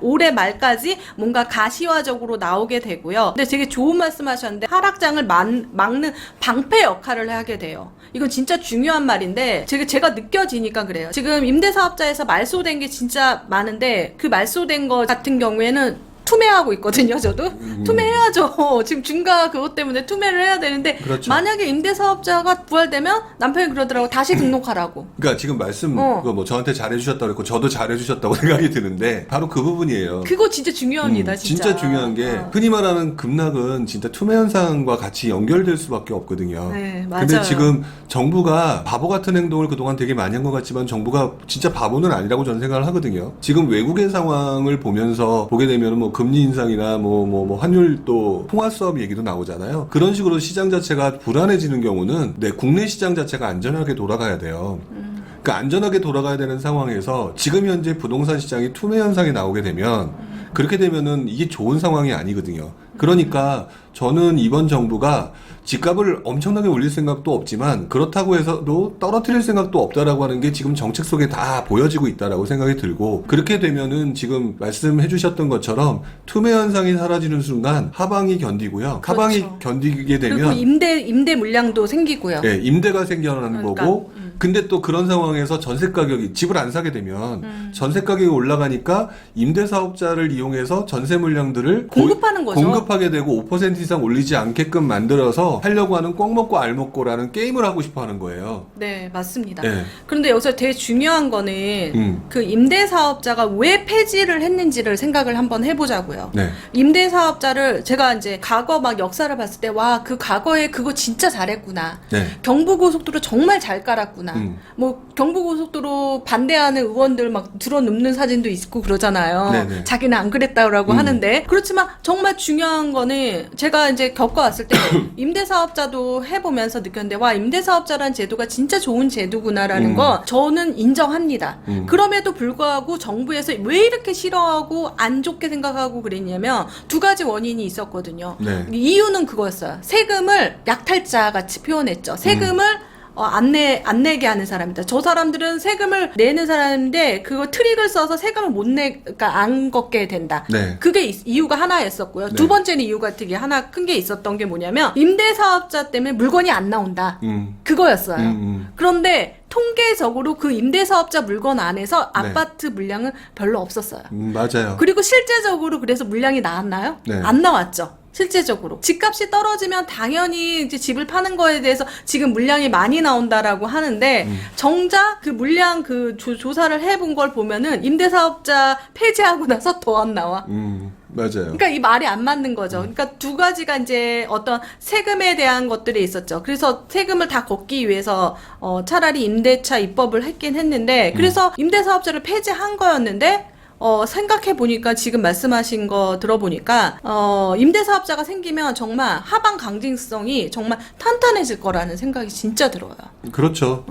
올해 말까지 뭔가 가시화적으로 나오게 되고요. 근데 되게 좋은 말씀 하셨는데 하락장을 막는 방패 역할을 하게 돼요. 이건 진짜 중요한 말인데 제가 느껴지니까 그래요. 지금 임대사업자에서 말소된 게 진짜 많은데 그 말소된 거 같은 경우에는 투매하고 있거든요, 저도. 투매해야죠. 지금 중과 그것 때문에 투매를 해야 되는데 그렇죠. 만약에 임대사업자가 부활되면 남편이 그러더라고. 다시 등록하라고. 그러니까 지금 말씀 그거 저한테 잘해주셨다고 그랬고 저도 잘해주셨다고 생각이 드는데 바로 그 부분이에요. 그거 진짜 중요합니다, 진짜. 진짜 중요한 게 흔히 말하는 급락은 진짜 투매 현상과 같이 연결될 수밖에 없거든요. 네, 맞아요. 근데 지금 정부가 바보 같은 행동을 그동안 되게 많이 한 것 같지만 정부가 진짜 바보는 아니라고 저는 생각을 하거든요. 지금 외국의 상황을 보면서 보게 되면 뭐 금리 인상이나 환율도 통화 수업 얘기도 나오잖아요. 그런 식으로 시장 자체가 불안해지는 경우는 국내 시장 자체가 안전하게 돌아가야 돼요. 그러니까 안전하게 돌아가야 되는 상황에서 지금 현재 부동산 시장이 투매 현상이 나오게 되면 그렇게 되면은 이게 좋은 상황이 아니거든요. 그러니까 저는 이번 정부가 집값을 엄청나게 올릴 생각도 없지만 그렇다고 해서도 떨어뜨릴 생각도 없다라고 하는 게 지금 정책 속에 다 보여지고 있다라고 생각이 들고 그렇게 되면은 지금 말씀해 주셨던 것처럼 투매 현상이 사라지는 순간 하방이 견디고요. 그렇죠. 하방이 견디게 되면 그리고 임대 물량도 생기고요. 네, 임대가 생겨나는 그러니까, 거고 근데 또 그런 상황에서 전세 가격이 집을 안 사게 되면 전세 가격이 올라가니까 임대 사업자를 이용해서 전세 물량들을 공급하는 거죠. 공급하게 되고 5% 10% 이상 올리지 않게끔 만들어서 하려고 하는 꼭 먹고 알 먹고라는 게임을 하고 싶어 하는 거예요. 네, 맞습니다. 네. 그런데 여기서 되게 중요한 거는 그 임대사업자가 왜 폐지를 했는지를 생각을 한번 해보자고요. 네. 임대사업자를 제가 이제 과거 막 역사를 봤을 때 와, 그 과거에 그거 진짜 잘했구나. 네. 경부고속도로 정말 잘 깔았구나. 음. 뭐 경부고속도로 반대하는 의원들 막 들어눕는 사진도 있고 그러잖아요. 네네. 자기는 안 그랬다고 하는데 그렇지만 정말 중요한 거는 제가 이제 겪어왔을 때 임대사업자도 해보면서 느꼈는데 와, 임대사업자라는 제도가 진짜 좋은 제도구나라는 거 저는 인정합니다. 그럼에도 불구하고 정부에서 왜 이렇게 싫어하고 안 좋게 생각하고 그랬냐면 두 가지 원인이 있었거든요. 네. 이유는 그거였어요. 세금을 약탈자 같이 표현했죠. 세금을 안 내게 하는 사람이다. 저 사람들은 세금을 내는 사람인데 그거 트릭을 써서 세금을 그러니까 안 걷게 된다. 네. 그게 이유가 하나였었고요. 네. 두 번째는 이유가 되게 하나 큰 게 있었던 게 뭐냐면 임대사업자 때문에 물건이 안 나온다. 그거였어요. 그런데 통계적으로 그 임대사업자 물건 안에서 네. 아파트 물량은 별로 없었어요. 맞아요. 그리고 실제적으로 그래서 물량이 나왔나요? 네. 안 나왔죠. 실제적으로 집값이 떨어지면 당연히 이제 집을 파는 거에 대해서 지금 물량이 많이 나온다라고 하는데 정작 그 물량 그 조사를 해본 걸 보면은 임대사업자 폐지하고 나서 더 안 나와. 맞아요. 그러니까 이 말이 안 맞는 거죠. 그러니까 두 가지가 이제 어떤 세금에 대한 것들이 있었죠. 그래서 세금을 다 걷기 위해서 차라리 임대차 입법을 했긴 했는데 그래서 임대사업자를 폐지한 거였는데 생각해 보니까 지금 말씀하신 거 들어보니까 임대사업자가 생기면 정말 하방 강진성이 정말 탄탄해질 거라는 생각이 진짜 들어요. 그렇죠.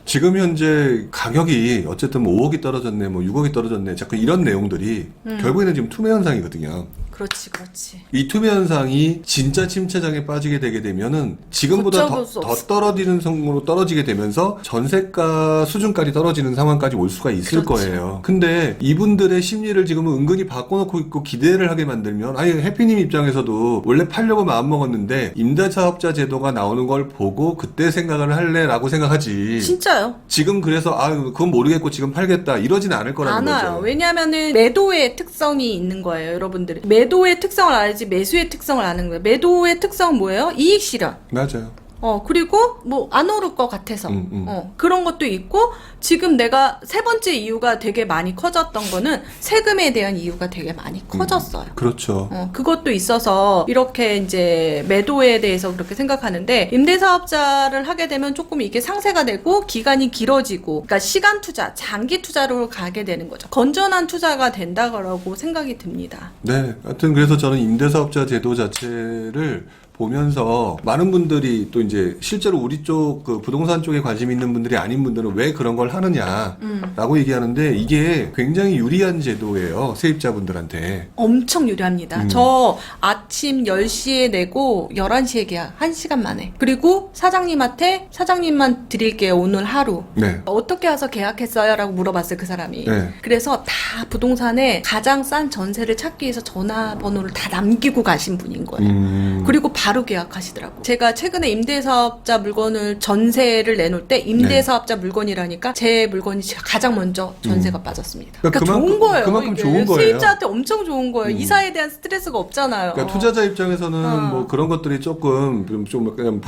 지금 현재 가격이 어쨌든 뭐 5억이 떨어졌네, 뭐 6억이 떨어졌네, 자꾸 이런 내용들이 결국에는 지금 투매 현상이거든요. 그렇지, 그렇지. 이 투매 현상이 진짜 침체장에 빠지게 되게 되면은 지금보다 걷잡을 수 더 없어. 떨어지는 성으로 떨어지게 되면서 전세가 수준까지 떨어지는 상황까지 올 수가 있을 그렇죠. 거예요. 근데 이분들의 심리를 지금 은근히 바꿔놓고 있고 기대를 하게 만들면 아니 해피님 입장에서도 원래 팔려고 마음먹었는데 임대차업자 제도가 나오는 걸 보고 그때 생각을 할래라고 생각하지. 진짜요? 지금 그래서 그건 모르겠고 지금 팔겠다 이러진 않을 거라는 안 와요. 거죠. 왜냐하면은 매도의 특성이 있는 거예요, 여러분들이. 매도의 특성을 알지 매수의 특성을 아는 거예요. 매도의 특성은 뭐예요? 이익 실현. 맞아요. 그리고 뭐 안 오를 것 같아서 그런 것도 있고 지금 내가 세 번째 이유가 되게 많이 커졌던 거는 세금에 대한 이유가 되게 많이 커졌어요. 그렇죠. 그것도 있어서 이렇게 이제 매도에 대해서 그렇게 생각하는데 임대사업자를 하게 되면 조금 이게 상세가 되고 기간이 길어지고 그러니까 시간 투자, 장기 투자로 가게 되는 거죠. 건전한 투자가 된다고 생각이 듭니다. 네, 하여튼 그래서 저는 임대사업자 제도 자체를 보면서 많은 분들이 또 이제 실제로 우리 쪽 그 부동산 쪽에 관심 있는 분들이 아닌 분들은 왜 그런 걸 하느냐라고 얘기하는데 이게 굉장히 유리한 제도예요. 세입자분들한테. 엄청 유리합니다. 저 아침 10시에 내고 11시에 계약 1시간 만에. 그리고 사장님한테 사장님만 드릴게요. 오늘 하루. 네. 어떻게 와서 계약했어요? 라고 물어봤어요. 그 사람이. 네. 그래서 다 부동산에 가장 싼 전세를 찾기 위해서 전화번호를 다 남기고 가신 분인 거예요. 그리고 바로 계약하시더라고요. 제가 최근에 임대사업자 물건을 전세를 내놓을 때 임대사업자 물건이라니까 제 물건이 가장 먼저 전세가 빠졌습니다. 그러니까 좋은 거예요. 그만큼 이게. 좋은 거예요. 세입자한테 엄청 좋은 거예요. 이사에 대한 스트레스가 없잖아요. 그러니까 투자자 입장에서는 뭐 그런 것들이 조금 좀 약간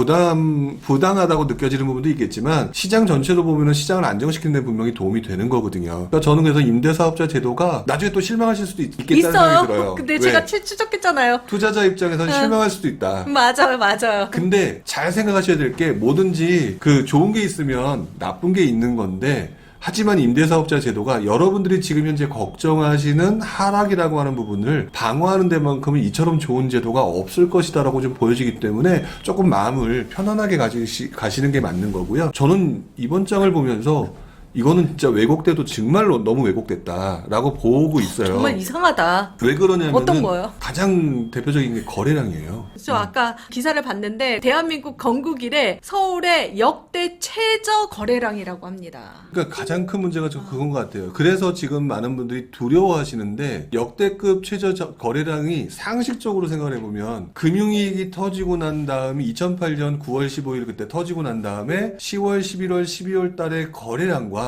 부당하다고 느껴지는 부분도 있겠지만 시장 전체로 보면은 시장을 안정시키는 데 분명히 도움이 되는 거거든요. 그러니까 저는 그래서 임대사업자 제도가 나중에 또 실망하실 수도 있겠다는 생각이 들어요. 근데 왜? 제가 추적했잖아요. 투자자 입장에서는 실망할 수도 있다. 맞아요. 근데 잘 생각하셔야 될 게 뭐든지 그 좋은 게 있으면 나쁜 게 있는 건데 하지만 임대사업자 제도가 여러분들이 지금 현재 걱정하시는 하락이라고 하는 부분을 방어하는 데만큼은 이처럼 좋은 제도가 없을 것이다라고 좀 보여지기 때문에 조금 마음을 편안하게 가시는 게 맞는 거고요. 저는 이번 장을 보면서 이거는 진짜 왜곡돼도 정말로 너무 왜곡됐다라고 보고 있어요. 정말 이상하다. 왜 그러냐면 어떤 거요? 가장 대표적인 게 거래량이에요. 저 아까 기사를 봤는데 대한민국 건국 이래 서울의 역대 최저 거래량이라고 합니다. 그러니까 가장 큰 문제가 좀 그건 것 같아요. 그래서 지금 많은 분들이 두려워하시는데 역대급 최저 거래량이 상식적으로 생각을 해보면 금융위기 터지고 난 다음에 2008년 9월 15일 그때 터지고 난 다음에 10월, 11월, 12월 달의 거래량과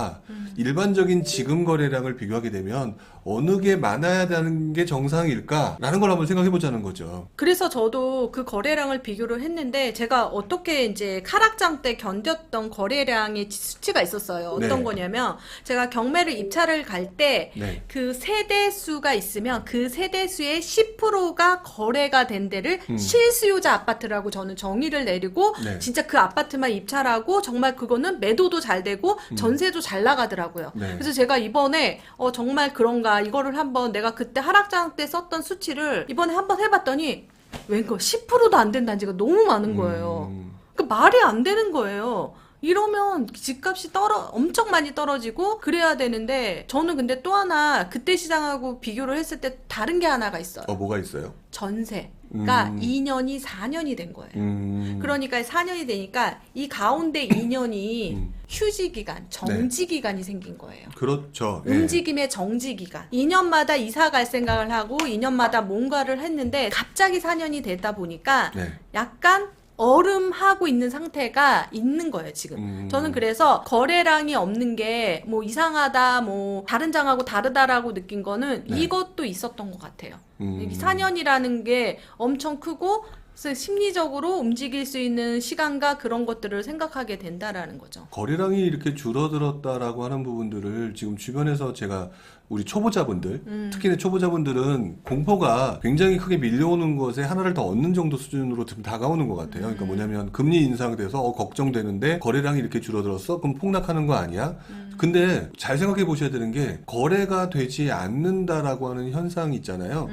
일반적인 지금 거래량을 비교하게 되면 어느 게 많아야 되는 게 정상일까라는 걸 한번 생각해 보자는 거죠. 그래서 저도 그 거래량을 비교를 했는데 제가 어떻게 이제 카락장 때 견뎠던 거래량의 수치가 있었어요. 어떤 네. 거냐면 제가 경매를 입찰을 갈 때 네. 그 세대수가 있으면 그 세대수의 10%가 거래가 된 데를 실수요자 아파트라고 저는 정의를 내리고 네. 진짜 그 아파트만 입찰하고 정말 그거는 매도도 잘 되고 전세도 잘 나가더라고요. 네. 그래서 제가 이번에 정말 그런가 이거를 한번 내가 그때 하락장 때 썼던 수치를 이번에 한번 해봤더니 웬걸 10%도 안 된다는 지가 너무 많은 거예요. 그 말이 안 되는 거예요. 이러면 집값이 엄청 많이 떨어지고 그래야 되는데 저는 근데 또 하나 그때 시장하고 비교를 했을 때 다른 게 하나가 있어요. 뭐가 있어요? 전세가 2년이 4년이 된 거예요. 그러니까 4년이 되니까 이 가운데 2년이 휴지 기간, 정지 기간이 생긴 거예요. 그렇죠. 예. 움직임의 정지 기간. 2년마다 이사 갈 생각을 하고 2년마다 뭔가를 했는데 갑자기 4년이 되다 보니까 네. 약간 얼음하고 있는 상태가 있는 거예요, 지금. 저는 그래서 거래량이 없는 게 뭐 이상하다, 뭐 다른 장하고 다르다라고 느낀 거는 네. 이것도 있었던 것 같아요. 4년이라는 게 엄청 크고 그래서 심리적으로 움직일 수 있는 시간과 그런 것들을 생각하게 된다라는 거죠. 거래량이 이렇게 줄어들었다라고 하는 부분들을 지금 주변에서 제가 우리 초보자분들, 특히나 초보자분들은 공포가 굉장히 크게 밀려오는 것에 하나를 더 얻는 정도 수준으로 좀 다가오는 것 같아요. 그러니까 뭐냐면 금리 인상돼서 걱정되는데 거래량이 이렇게 줄어들었어? 그럼 폭락하는 거 아니야? 근데 잘 생각해 보셔야 되는 게 거래가 되지 않는다라고 하는 현상이 있잖아요.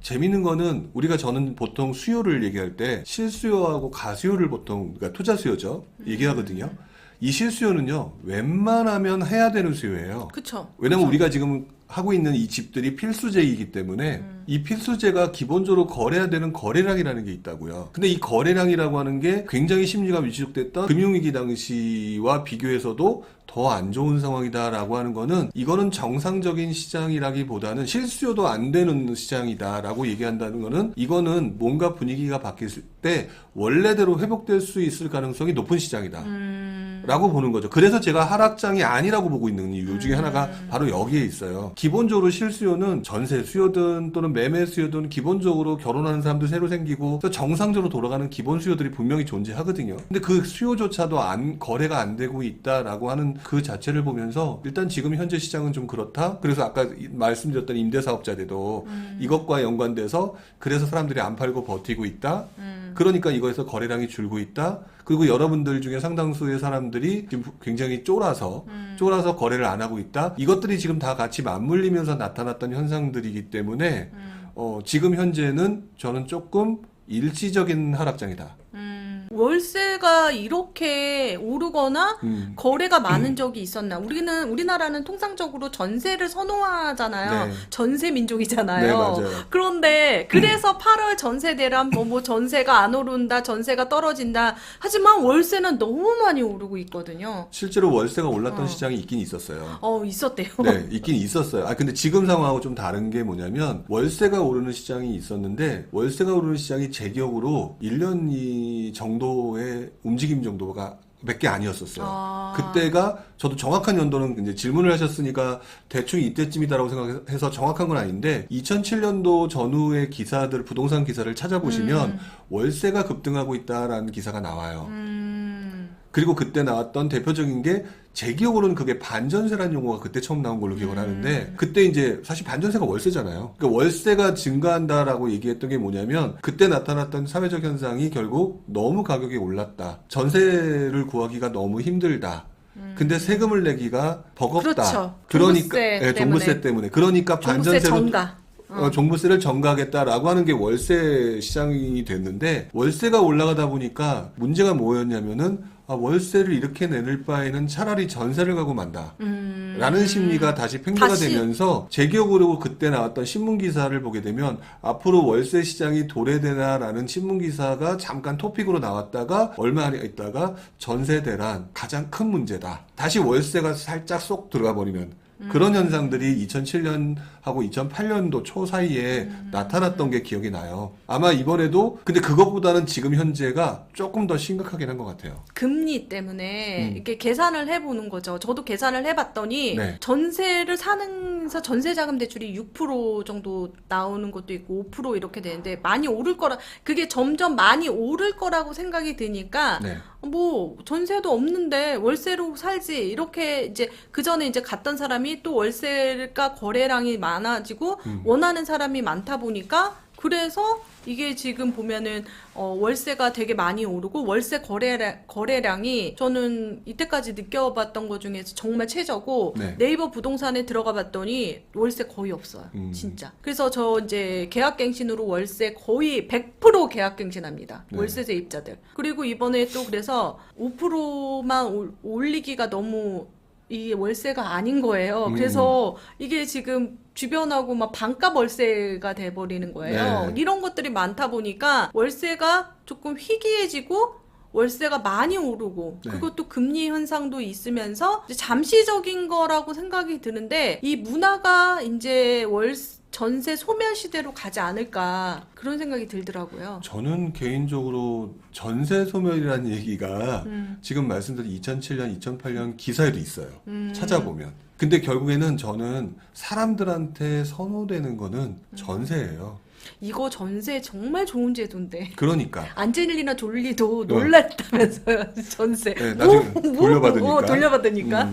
재밌는 거는 저는 보통 수요를 얘기할 때 실수요하고 가수요를 보통 그러니까 투자 수요죠. 얘기하거든요. 이 실수요는요. 웬만하면 해야 되는 수요예요. 그렇죠. 왜냐면 우리가 지금 하고 있는 이 집들이 필수재이기 때문에 이 필수재가 기본적으로 거래해야 되는 거래량이라는 게 있다고요. 근데 이 거래량이라고 하는 게 굉장히 심리가 위축됐던 금융위기 당시와 비교해서도 더 안 좋은 상황이다라고 하는 거는 이거는 정상적인 시장이라기보다는 실수요도 안 되는 시장이다라고 얘기한다는 거는 이거는 뭔가 분위기가 바뀌었을 때 원래대로 회복될 수 있을 가능성이 높은 시장이다. 라고 보는 거죠. 그래서 제가 하락장이 아니라고 보고 있는 이유 중에 하나가 바로 여기에 있어요. 기본적으로 실수요는 전세 수요든 또는 매매 수요든 기본적으로 결혼하는 사람도 새로 생기고 정상적으로 돌아가는 기본 수요들이 분명히 존재하거든요. 근데 그 수요조차도 거래가 안 되고 있다라고 하는 그 자체를 보면서 일단 지금 현재 시장은 좀 그렇다. 그래서 아까 말씀드렸던 임대사업자들도 이것과 연관돼서 그래서 사람들이 안 팔고 버티고 있다. 그러니까 이거에서 거래량이 줄고 있다. 그리고 여러분들 중에 상당수의 사람들이 지금 굉장히 쫄아서 거래를 안 하고 있다. 이것들이 지금 다 같이 맞물리면서 나타났던 현상들이기 때문에 지금 현재는 저는 조금 일시적인 하락장이다. 월세가 이렇게 오르거나 거래가 많은 적이 있었나? 우리나라는 통상적으로 전세를 선호하잖아요. 네. 전세 민족이잖아요. 네, 맞아요. 그런데 그래서 8월 전세 대란 뭐 전세가 안 오른다, 전세가 떨어진다. 하지만 월세는 너무 많이 오르고 있거든요. 실제로 월세가 올랐던 시장이 있긴 있었어요. 있었대요. 네, 있긴 있었어요. 근데 지금 상황하고 좀 다른 게 뭐냐면 월세가 오르는 시장이 있었는데 월세가 오르는 시장이 제 기억으로 1년 정도의 움직임 정도가 몇 개 아니었었어요. 그때가 저도 정확한 연도는 이제 질문을 하셨으니까 대충 이때쯤이다라고 생각해서 정확한 건 아닌데 2007년도 전후의 기사들 부동산 기사를 찾아보시면 월세가 급등하고 있다라는 기사가 나와요. 그리고 그때 나왔던 대표적인 게 제 기억으로는 그게 반전세라는 용어가 그때 처음 나온 걸로 기억을 하는데 그때 이제 사실 반전세가 월세잖아요. 그러니까 월세가 증가한다라고 얘기했던 게 뭐냐면 그때 나타났던 사회적 현상이 결국 너무 가격이 올랐다. 전세를 구하기가 너무 힘들다. 근데 세금을 내기가 버겁다. 그렇죠. 그러니까 종부세 종부세 때문에. 그러니까 종부세 반전세로 전가. 종부세를 전가하겠다라고 하는 게 월세 시장이 됐는데 월세가 올라가다 보니까 문제가 뭐였냐면은 월세를 이렇게 내는 바에는 차라리 전세를 가고 만다. 라는 심리가 다시 팽배가 되면서 제 기억으로 그때 나왔던 신문기사를 보게 되면 앞으로 월세 시장이 도래되나라는 신문기사가 잠깐 토픽으로 나왔다가 얼마 있다가 전세 대란 가장 큰 문제다. 다시 월세가 살짝 쏙 들어가 버리면 그런 현상들이 2007년 하고 2008년도 초 사이에 나타났던 게 기억이 나요. 아마 이번에도 근데 그것보다는 지금 현재가 조금 더 심각하긴 한 것 같아요. 금리 때문에 이렇게 계산을 해보는 거죠. 저도 계산을 해봤더니 네. 전세를 사면서 전세자금 대출이 6% 정도 나오는 것도 있고 5% 이렇게 되는데 많이 오를 거라 그게 점점 많이 오를 거라고 생각이 드니까 네. 뭐 전세도 없는데 월세로 살지 이렇게 이제 그 전에 이제 갔던 사람이 또 월세가 거래량이 많아지고 원하는 사람이 많다 보니까 그래서 이게 지금 보면은 월세가 되게 많이 오르고 월세 거래량이 저는 이때까지 느껴봤던 것 중에서 정말 최저고 네. 네이버 부동산에 들어가 봤더니 월세 거의 없어요. 진짜. 그래서 저 이제 계약갱신으로 월세 거의 100% 계약갱신합니다. 네. 월세 세입자들. 그리고 이번에 또 그래서 5%만 올리기가 너무 이 월세가 아닌 거예요. 그래서 이게 지금 주변하고 막 반값 월세가 돼버리는 거예요. 네. 이런 것들이 많다 보니까 월세가 조금 희귀해지고 월세가 많이 오르고 네. 그것도 금리 현상도 있으면서 이제 잠시적인 거라고 생각이 드는데 이 문화가 이제 전세 소멸 시대로 가지 않을까 그런 생각이 들더라고요. 저는 개인적으로 전세 소멸이라는 얘기가 지금 말씀드린 2007년, 2008년 기사에도 있어요. 찾아보면. 근데 결국에는 저는 사람들한테 선호되는 거는 전세예요. 이거 전세 정말 좋은 제도인데. 그러니까. 안젤리나 졸리도 놀랐다면서요, 전세. 네, 나중에 돌려받으니까. 돌려받으니까.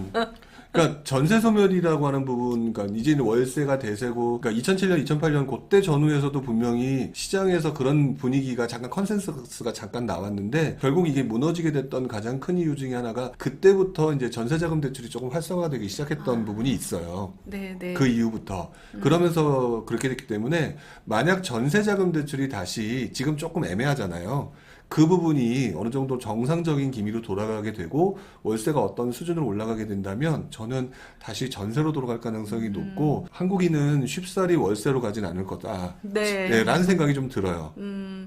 그러니까 전세 소멸이라고 하는 부분, 그러니까 이제는 월세가 대세고, 그러니까 2007년, 2008년 그때 전후에서도 분명히 시장에서 그런 분위기가 잠깐 컨센서스가 잠깐 나왔는데 결국 이게 무너지게 됐던 가장 큰 이유 중에 하나가 그때부터 이제 전세자금 대출이 조금 활성화되기 시작했던 부분이 있어요. 네, 네. 그 이후부터. 그러면서 그렇게 됐기 때문에 만약 전세자금 대출이 다시 지금 조금 애매하잖아요. 그 부분이 어느 정도 정상적인 기미로 돌아가게 되고 월세가 어떤 수준으로 올라가게 된다면 저는 다시 전세로 돌아갈 가능성이 높고 한국인은 쉽사리 월세로 가진 않을 거다. 네. 라는 생각이 좀 들어요.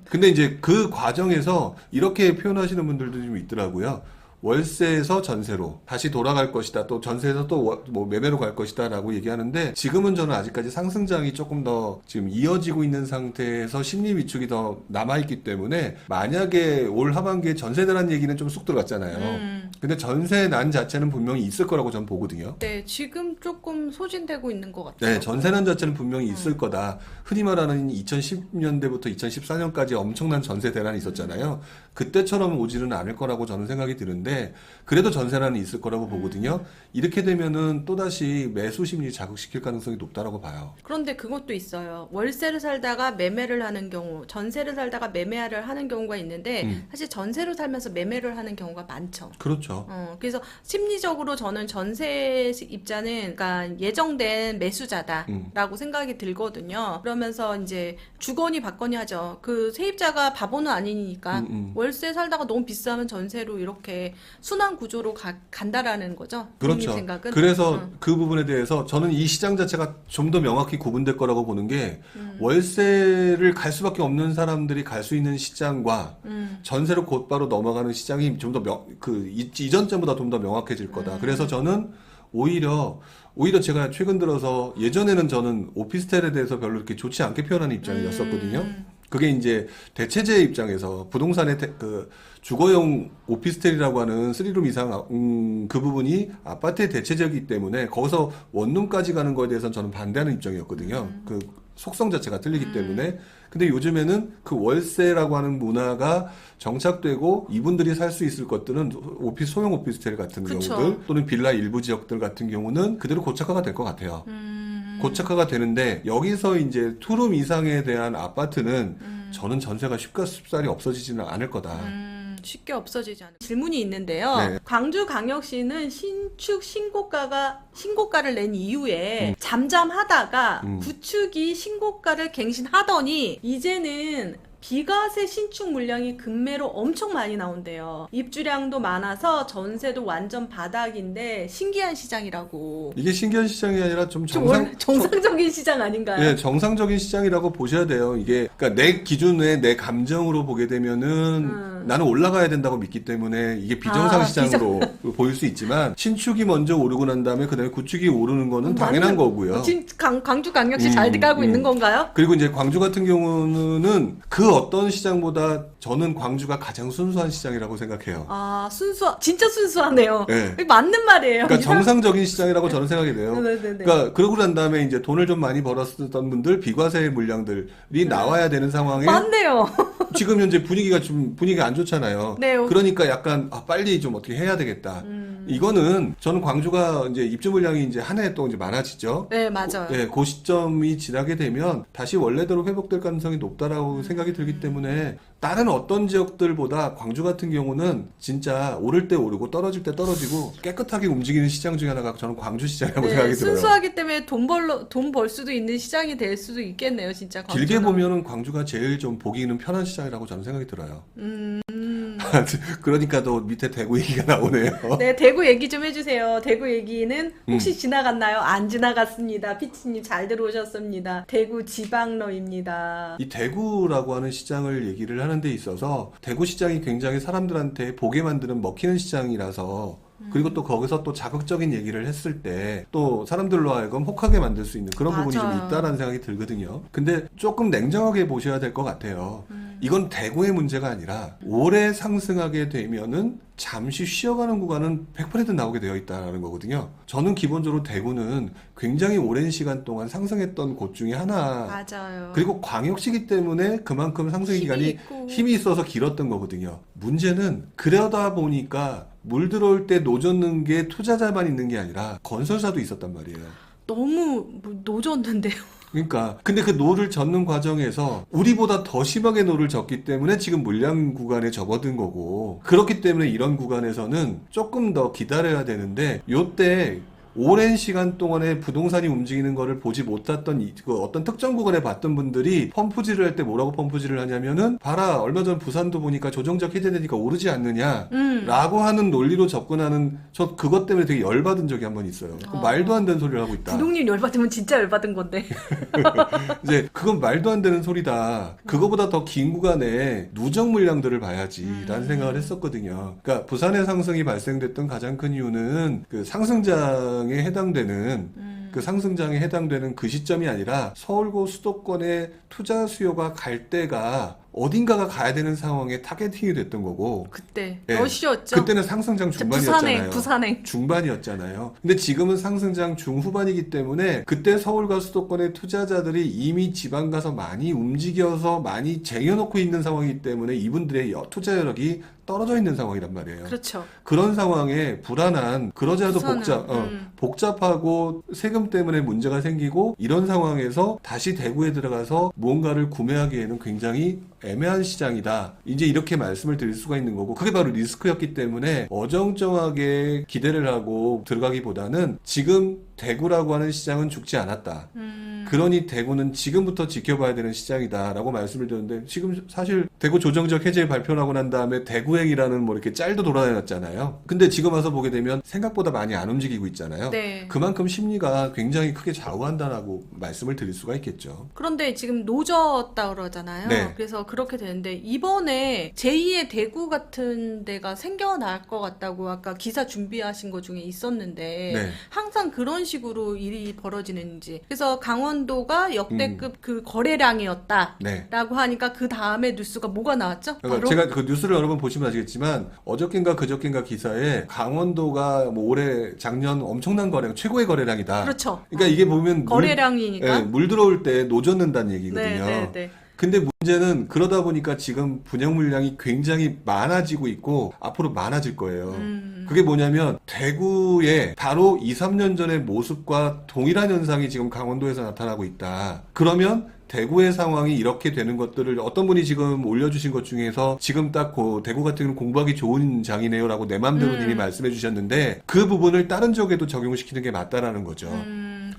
근데 이제 그 과정에서 이렇게 표현하시는 분들도 좀 있더라고요. 월세에서 전세로 다시 돌아갈 것이다. 또 전세에서 또 뭐 매매로 갈 것이다라고 얘기하는데 지금은 저는 아직까지 상승장이 조금 더 지금 이어지고 있는 상태에서 심리 위축이 더 남아있기 때문에 만약에 올 하반기에 전세 대란 얘기는 좀 쑥 들어갔잖아요. 근데 전세 난 자체는 분명히 있을 거라고 저는 보거든요. 네, 지금 조금 소진되고 있는 것 같아요. 네, 전세난 자체는 분명히 있을 거다. 흔히 말하는 2010년대부터 2014년까지 엄청난 전세 대란이 있었잖아요. 그때처럼 오지는 않을 거라고 저는 생각이 드는데 그래도 전세난이 있을 거라고 보거든요. 이렇게 되면은 또다시 매수 심리 자극시킬 가능성이 높다라고 봐요. 그런데 그것도 있어요. 월세를 살다가 매매를 하는 경우, 전세를 살다가 매매를 하는 경우가 있는데 사실 전세로 살면서 매매를 하는 경우가 많죠. 그렇죠. 그래서 심리적으로 저는 전세 입자는 그러니까 예정된 매수자다라고 생각이 들거든요. 그러면서 이제 주거니 받거니 하죠. 그 세입자가 바보는 아니니까 월세 살다가 너무 비싸면 전세로 이렇게 순환 구조로 간다라는 거죠. 그렇죠. 생각은. 그래서 그 부분에 대해서 저는 이 시장 자체가 좀 더 명확히 구분될 거라고 보는 게 월세를 갈 수밖에 없는 사람들이 갈 수 있는 시장과 전세로 곧바로 넘어가는 시장이 좀 더 이전쯤보다 좀 더 명확해질 거다. 그래서 저는 오히려 제가 최근 들어서 예전에는 저는 오피스텔에 대해서 별로 이렇게 좋지 않게 표현하는 입장이었었거든요. 그게 이제 대체제 입장에서 부동산의 그 주거용 오피스텔이라고 하는 3룸 이상 그 부분이 아파트의 대체제이기 때문에 거기서 원룸까지 가는 거에 대해서는 저는 반대하는 입장이었거든요. 그 속성 자체가 틀리기 때문에. 근데 요즘에는 그 월세라고 하는 문화가 정착되고 이분들이 살 수 있을 것들은 소형 오피스텔 같은 그쵸. 경우들 또는 빌라 일부 지역들 같은 경우는 그대로 고착화가 될 것 같아요. 고착화가 되는데 여기서 이제 투룸 이상에 대한 아파트는 저는 전세가 쉽사리 없어지지는 않을 거다. 쉽게 없어지지 않아요. 질문이 있는데요. 네. 광주광역시는 신축 신고가를 낸 이후에 잠잠하다가 구축이 신고가를 갱신하더니 이제는 비과세 신축 물량이 급매로 엄청 많이 나온대요. 입주량도 많아서 전세도 완전 바닥인데 신기한 시장이라고. 이게 신기한 시장이 아니라 좀 정상적인 시장 아닌가요? 예, 정상적인 시장이라고 보셔야 돼요. 이게 그러니까 내 기준에 내 감정으로 보게 되면은 나는 올라가야 된다고 믿기 때문에 이게 비정상 시장으로 보일 수 있지만 신축이 먼저 오르고 난 다음에 그다음에 구축이 오르는 거는 당연한 거고요. 지금 광주광역시 잘 가고 있는 건가요? 그리고 이제 광주 같은 경우는 그 어떤 시장보다 저는 광주가 가장 순수한 시장이라고 생각해요. 아, 진짜 순수하네요. 네. 맞는 말이에요. 그러니까 정상적인 시장이라고 저는 생각이 돼요. 네네네. 그러니까 그러고 난 다음에 이제 돈을 좀 많이 벌었던 분들 비과세 물량들이 나와야 되는 상황에 맞네요. 지금 현재 분위기가 안 좋잖아요. 네. 그러니까 약간 빨리 좀 어떻게 해야 되겠다. 이거는 저는 광주가 이제 입주 물량이 이제 한 해 또 이제 많아지죠. 네, 맞아요. 네, 그 시점이 지나게 되면 다시 원래대로 회복될 가능성이 높다라고 생각이 들기 때문에 다른 어떤 지역들보다 광주 같은 경우는 진짜 오를 때 오르고 떨어질 때 떨어지고 깨끗하게 움직이는 시장 중에 하나가 저는 광주 시장이라고 생각이 들어요. 순수하기 때문에 돈 벌 수도 있는 시장이 될 수도 있겠네요, 진짜. 광주는. 길게 보면은 광주가 제일 좀 보기는 편한 시장이라고 저는 생각이 들어요. 그러니까 또 밑에 대구 얘기가 나오네요. 네, 대구 얘기 좀 해주세요. 대구 얘기는 혹시 지나갔나요? 안 지나갔습니다. 피치님 잘 들어오셨습니다. 대구 지방로입니다. 이 대구라고 하는 시장을 얘기를 하는 데 있어서 대구 시장이 굉장히 사람들한테 보게 만드는 먹히는 시장이라서 그리고 또 거기서 또 자극적인 얘기를 했을 때 또 사람들로 하여금 혹하게 만들 수 있는 그런 부분이 좀 있다라는 생각이 들거든요. 근데 조금 냉정하게 보셔야 될 것 같아요. 이건 대구의 문제가 아니라 오래 상승하게 되면은 잠시 쉬어가는 구간은 100% 나오게 되어 있다는 거거든요. 저는 기본적으로 대구는 굉장히 오랜 시간 동안 상승했던 곳 중에 하나. 맞아요. 그리고 광역시기 때문에 그만큼 상승 기간이 힘이 있어서 길었던 거거든요. 문제는 그러다 보니까 물 들어올 때 노젓는 게 투자자만 있는 게 아니라 건설사도 있었단 말이에요. 너무 노졌는데요. 그러니까 근데 그 노를 젓는 과정에서 우리보다 더 심하게 노를 젓기 때문에 지금 물량 구간에 접어든 거고 그렇기 때문에 이런 구간에서는 조금 더 기다려야 되는데 요때 오랜 시간 동안에 부동산이 움직이는 거를 보지 못했던 그 어떤 특정 구간에 봤던 분들이 펌프질을 할 때 뭐라고 펌프질을 하냐면은 봐라 얼마 전 부산도 보니까 조정적 해제되니까 오르지 않느냐 라고 하는 논리로 접근하는 저 그것 때문에 되게 열받은 적이 한 번 있어요. 말도 안 되는 소리를 하고 있다. 부동님 열받으면 진짜 열받은 건데. 이제 그건 말도 안 되는 소리다. 그거보다 더 긴 구간에 누적 물량들을 봐야지라는 생각을 했었거든요. 그러니까 부산의 상승이 발생됐던 가장 큰 이유는 그 상승장에 해당되는 그 상승장에 해당되는 그 시점이 아니라 서울고 수도권의 투자 수요가 갈 때가 어딘가가 가야 되는 상황에 타겟팅이 됐던 거고 그때 예. 러시였죠. 그때는 상승장 중반이었잖아요. 부산행. 중반이었잖아요. 근데 지금은 상승장 중후반이기 때문에 그때 서울과 수도권의 투자자들이 이미 지방 가서 많이 움직여서 많이 쟁여놓고 있는 상황이기 때문에 이분들의 투자 여력이 떨어져 있는 상황이란 말이에요. 그렇죠. 그런 상황에 불안한 그러자도 복잡하고 세금 때문에 문제가 생기고 이런 상황에서 다시 대구에 들어가서 무언가를 구매하기에는 굉장히 애매한 시장이다. 이제 이렇게 말씀을 드릴 수가 있는 거고 그게 바로 리스크였기 때문에 어정쩡하게 기대를 하고 들어가기보다는 지금 대구라고 하는 시장은 죽지 않았다. 그러니 대구는 지금부터 지켜봐야 되는 시장이다라고 말씀을 드렸는데 지금 사실 대구 조정적 해제 발표하고 난 다음에 대구행이라는 뭐 이렇게 짤도 돌아다녔잖아요. 근데 지금 와서 보게 되면 생각보다 많이 안 움직이고 있잖아요. 네. 그만큼 심리가 굉장히 크게 좌우한다라고 말씀을 드릴 수가 있겠죠. 그런데 지금 노졌다 그러잖아요. 네. 그래서 그렇게 되는데 이번에 제2의 대구 같은 데가 생겨날 것 같다고 아까 기사 준비하신 것 중에 있었는데 네. 항상 그런 식으로 일이 벌어지는지. 그래서 강원도가 역대급 그 거래량이었다라고 네. 하니까 그 다음에 뉴스가 뭐가 나왔죠? 그러니까 바로 제가 그 뉴스를 여러분 보시면 아시겠지만 어저께인가 그저께인가 기사에 강원도가 뭐 올해 작년 엄청난 거래량 최고의 거래량이다. 그렇죠. 그러니까 이게 보면 거래량이니까. 물 들어올 때 노젓는다는 얘기거든요. 네. 근데 문제는 그러다 보니까 지금 분양 물량이 굉장히 많아지고 있고 앞으로 많아질 거예요. 그게 뭐냐면 대구의 바로 2, 3년 전의 모습과 동일한 현상이 지금 강원도에서 나타나고 있다. 그러면 대구의 상황이 이렇게 되는 것들을 어떤 분이 지금 올려주신 것 중에서 지금 딱 그 대구 같은 경우는 공부하기 좋은 장이네요라고 내 맘대로 님이 말씀해 주셨는데 그 부분을 다른 지역에도 적용시키는 게 맞다라는 거죠.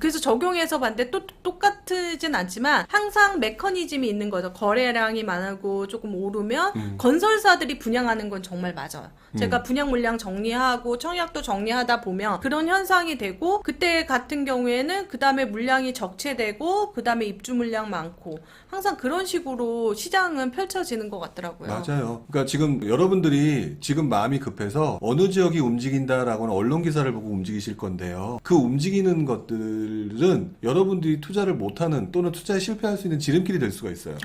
그래서 적용해서 봤는데 또 똑같진 않지만 항상 메커니즘이 있는 거죠. 거래량이 많고 조금 오르면 건설사들이 분양하는 건 정말 맞아요. 제가 분양 물량 정리하고 청약도 정리하다 보면 그런 현상이 되고 그때 같은 경우에는 그 다음에 물량이 적체되고 그 다음에 입주 물량 많고 항상 그런 식으로 시장은 펼쳐지는 것 같더라고요. 맞아요. 그러니까 지금 여러분들이 지금 마음이 급해서 어느 지역이 움직인다라고는 언론 기사를 보고 움직이실 건데요. 그 움직이는 것들은 여러분들이 투자를 못하는 또는 투자에 실패할 수 있는 지름길이 될 수가 있어요.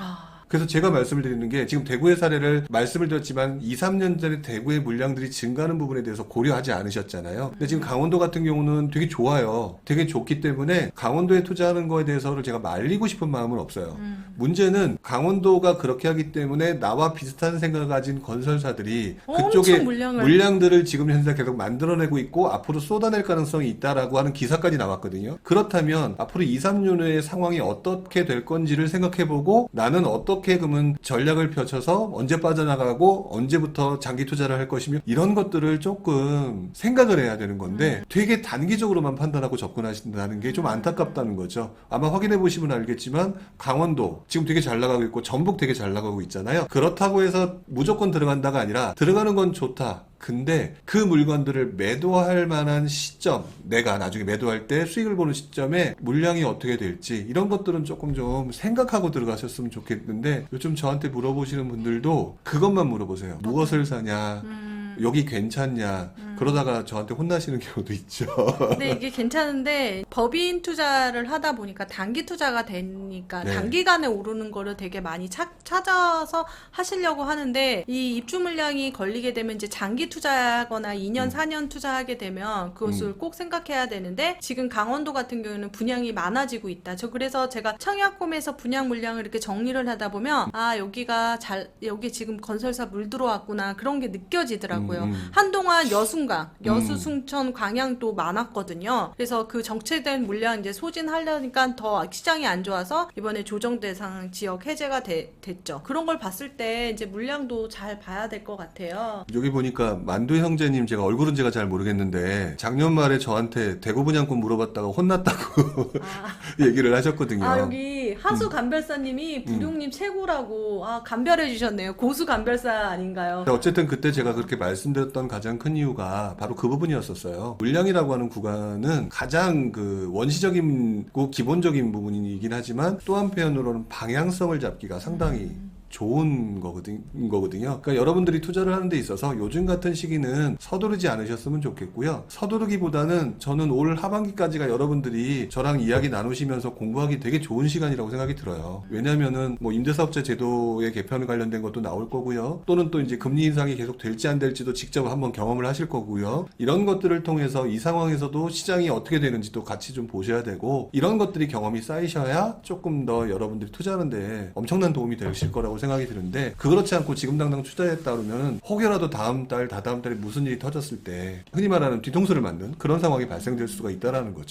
그래서 제가 말씀을 드리는 게 지금 대구의 사례를 말씀을 드렸지만 2, 3년 전에 대구의 물량들이 증가하는 부분에 대해서 고려하지 않으셨잖아요. 근데 지금 강원도 같은 경우는 되게 좋아요. 되게 좋기 때문에 강원도에 투자하는 거에 대해서는 제가 말리고 싶은 마음은 없어요. 문제는 강원도가 그렇게 하기 때문에 나와 비슷한 생각을 가진 건설사들이 그쪽에 물량들을 지금 현재 계속 만들어내고 있고 앞으로 쏟아낼 가능성이 있다라고 하는 기사까지 나왔거든요. 그렇다면 앞으로 2, 3년 후의 상황이 어떻게 될 건지를 생각해보고 나는 어떻게 그러면 전략을 펼쳐서 언제 빠져나가고 언제부터 장기 투자를 할 것이며 이런 것들을 조금 생각을 해야 되는 건데 되게 단기적으로만 판단하고 접근하신다는 게 좀 안타깝다는 거죠. 아마 확인해 보시면 알겠지만 강원도 지금 되게 잘 나가고 있고 전북 되게 잘 나가고 있잖아요. 그렇다고 해서 무조건 들어간다가 아니라 들어가는 건 좋다. 근데 그 물건들을 매도할 만한 시점, 내가 나중에 매도할 때 수익을 보는 시점에 물량이 어떻게 될지 이런 것들은 조금 좀 생각하고 들어가셨으면 좋겠는데 요즘 저한테 물어보시는 분들도 그것만 물어보세요. 무엇을 사냐? 여기 괜찮냐? 그러다가 저한테 혼나시는 경우도 있죠. 근데 이게 괜찮은데 법인 투자를 하다 보니까 단기 투자가 되니까 네. 단기간에 오르는 거를 되게 많이 찾아서 하시려고 하는데 이 입주 물량이 걸리게 되면 이제 장기 투자하거나 2년, 4년 투자하게 되면 그것을 꼭 생각해야 되는데 지금 강원도 같은 경우는 분양이 많아지고 있다. 그래서 제가 청약홈에서 분양 물량을 이렇게 정리를 하다 보면 아 여기 지금 건설사 물 들어왔구나 그런 게 느껴지더라고요. 한동안 여수, 순천, 광양도 많았거든요. 그래서 그 정체된 물량 이제 소진하려니까 더 시장이 안 좋아서 이번에 조정 대상 지역 해제가 됐죠. 그런 걸 봤을 때 이제 물량도 잘 봐야 될 것 같아요. 여기 보니까 만두 형제님 제가 얼굴은 제가 잘 모르겠는데 작년 말에 저한테 대구 분양권 물어봤다가 혼났다고 얘기를 하셨거든요. 여기 하수 감별사님이 부룡님 최고라고 감별해 주셨네요. 고수 감별사 아닌가요? 어쨌든 그때 제가 그렇게 말씀드렸던 가장 큰 이유가 바로 그 부분이었었어요. 물량이라고 하는 구간은 가장 그 원시적이고 기본적인 부분이긴 하지만 또 한편으로는 방향성을 잡기가 상당히 좋은 거거든요. 그러니까 여러분들이 투자를 하는 데 있어서 요즘 같은 시기는 서두르지 않으셨으면 좋겠고요. 서두르기보다는 저는 올 하반기까지가 여러분들이 저랑 이야기 나누시면서 공부하기 되게 좋은 시간이라고 생각이 들어요. 왜냐면은 뭐 임대사업자 제도의 개편에 관련된 것도 나올 거고요. 또는 또 이제 금리 인상이 계속 될지 안 될지도 직접 한번 경험을 하실 거고요. 이런 것들을 통해서 이 상황에서도 시장이 어떻게 되는지도 같이 좀 보셔야 되고 이런 것들이 경험이 쌓이셔야 조금 더 여러분들이 투자하는데 엄청난 도움이 되실 거라고 생각이 드는데 그렇지 않고 지금 당장 투자했다 그러면 혹여라도 다음 달, 다다음 달에 무슨 일이 터졌을 때 흔히 말하는 뒤통수를 맞는 그런 상황이 발생될 수가 있다라는 거죠.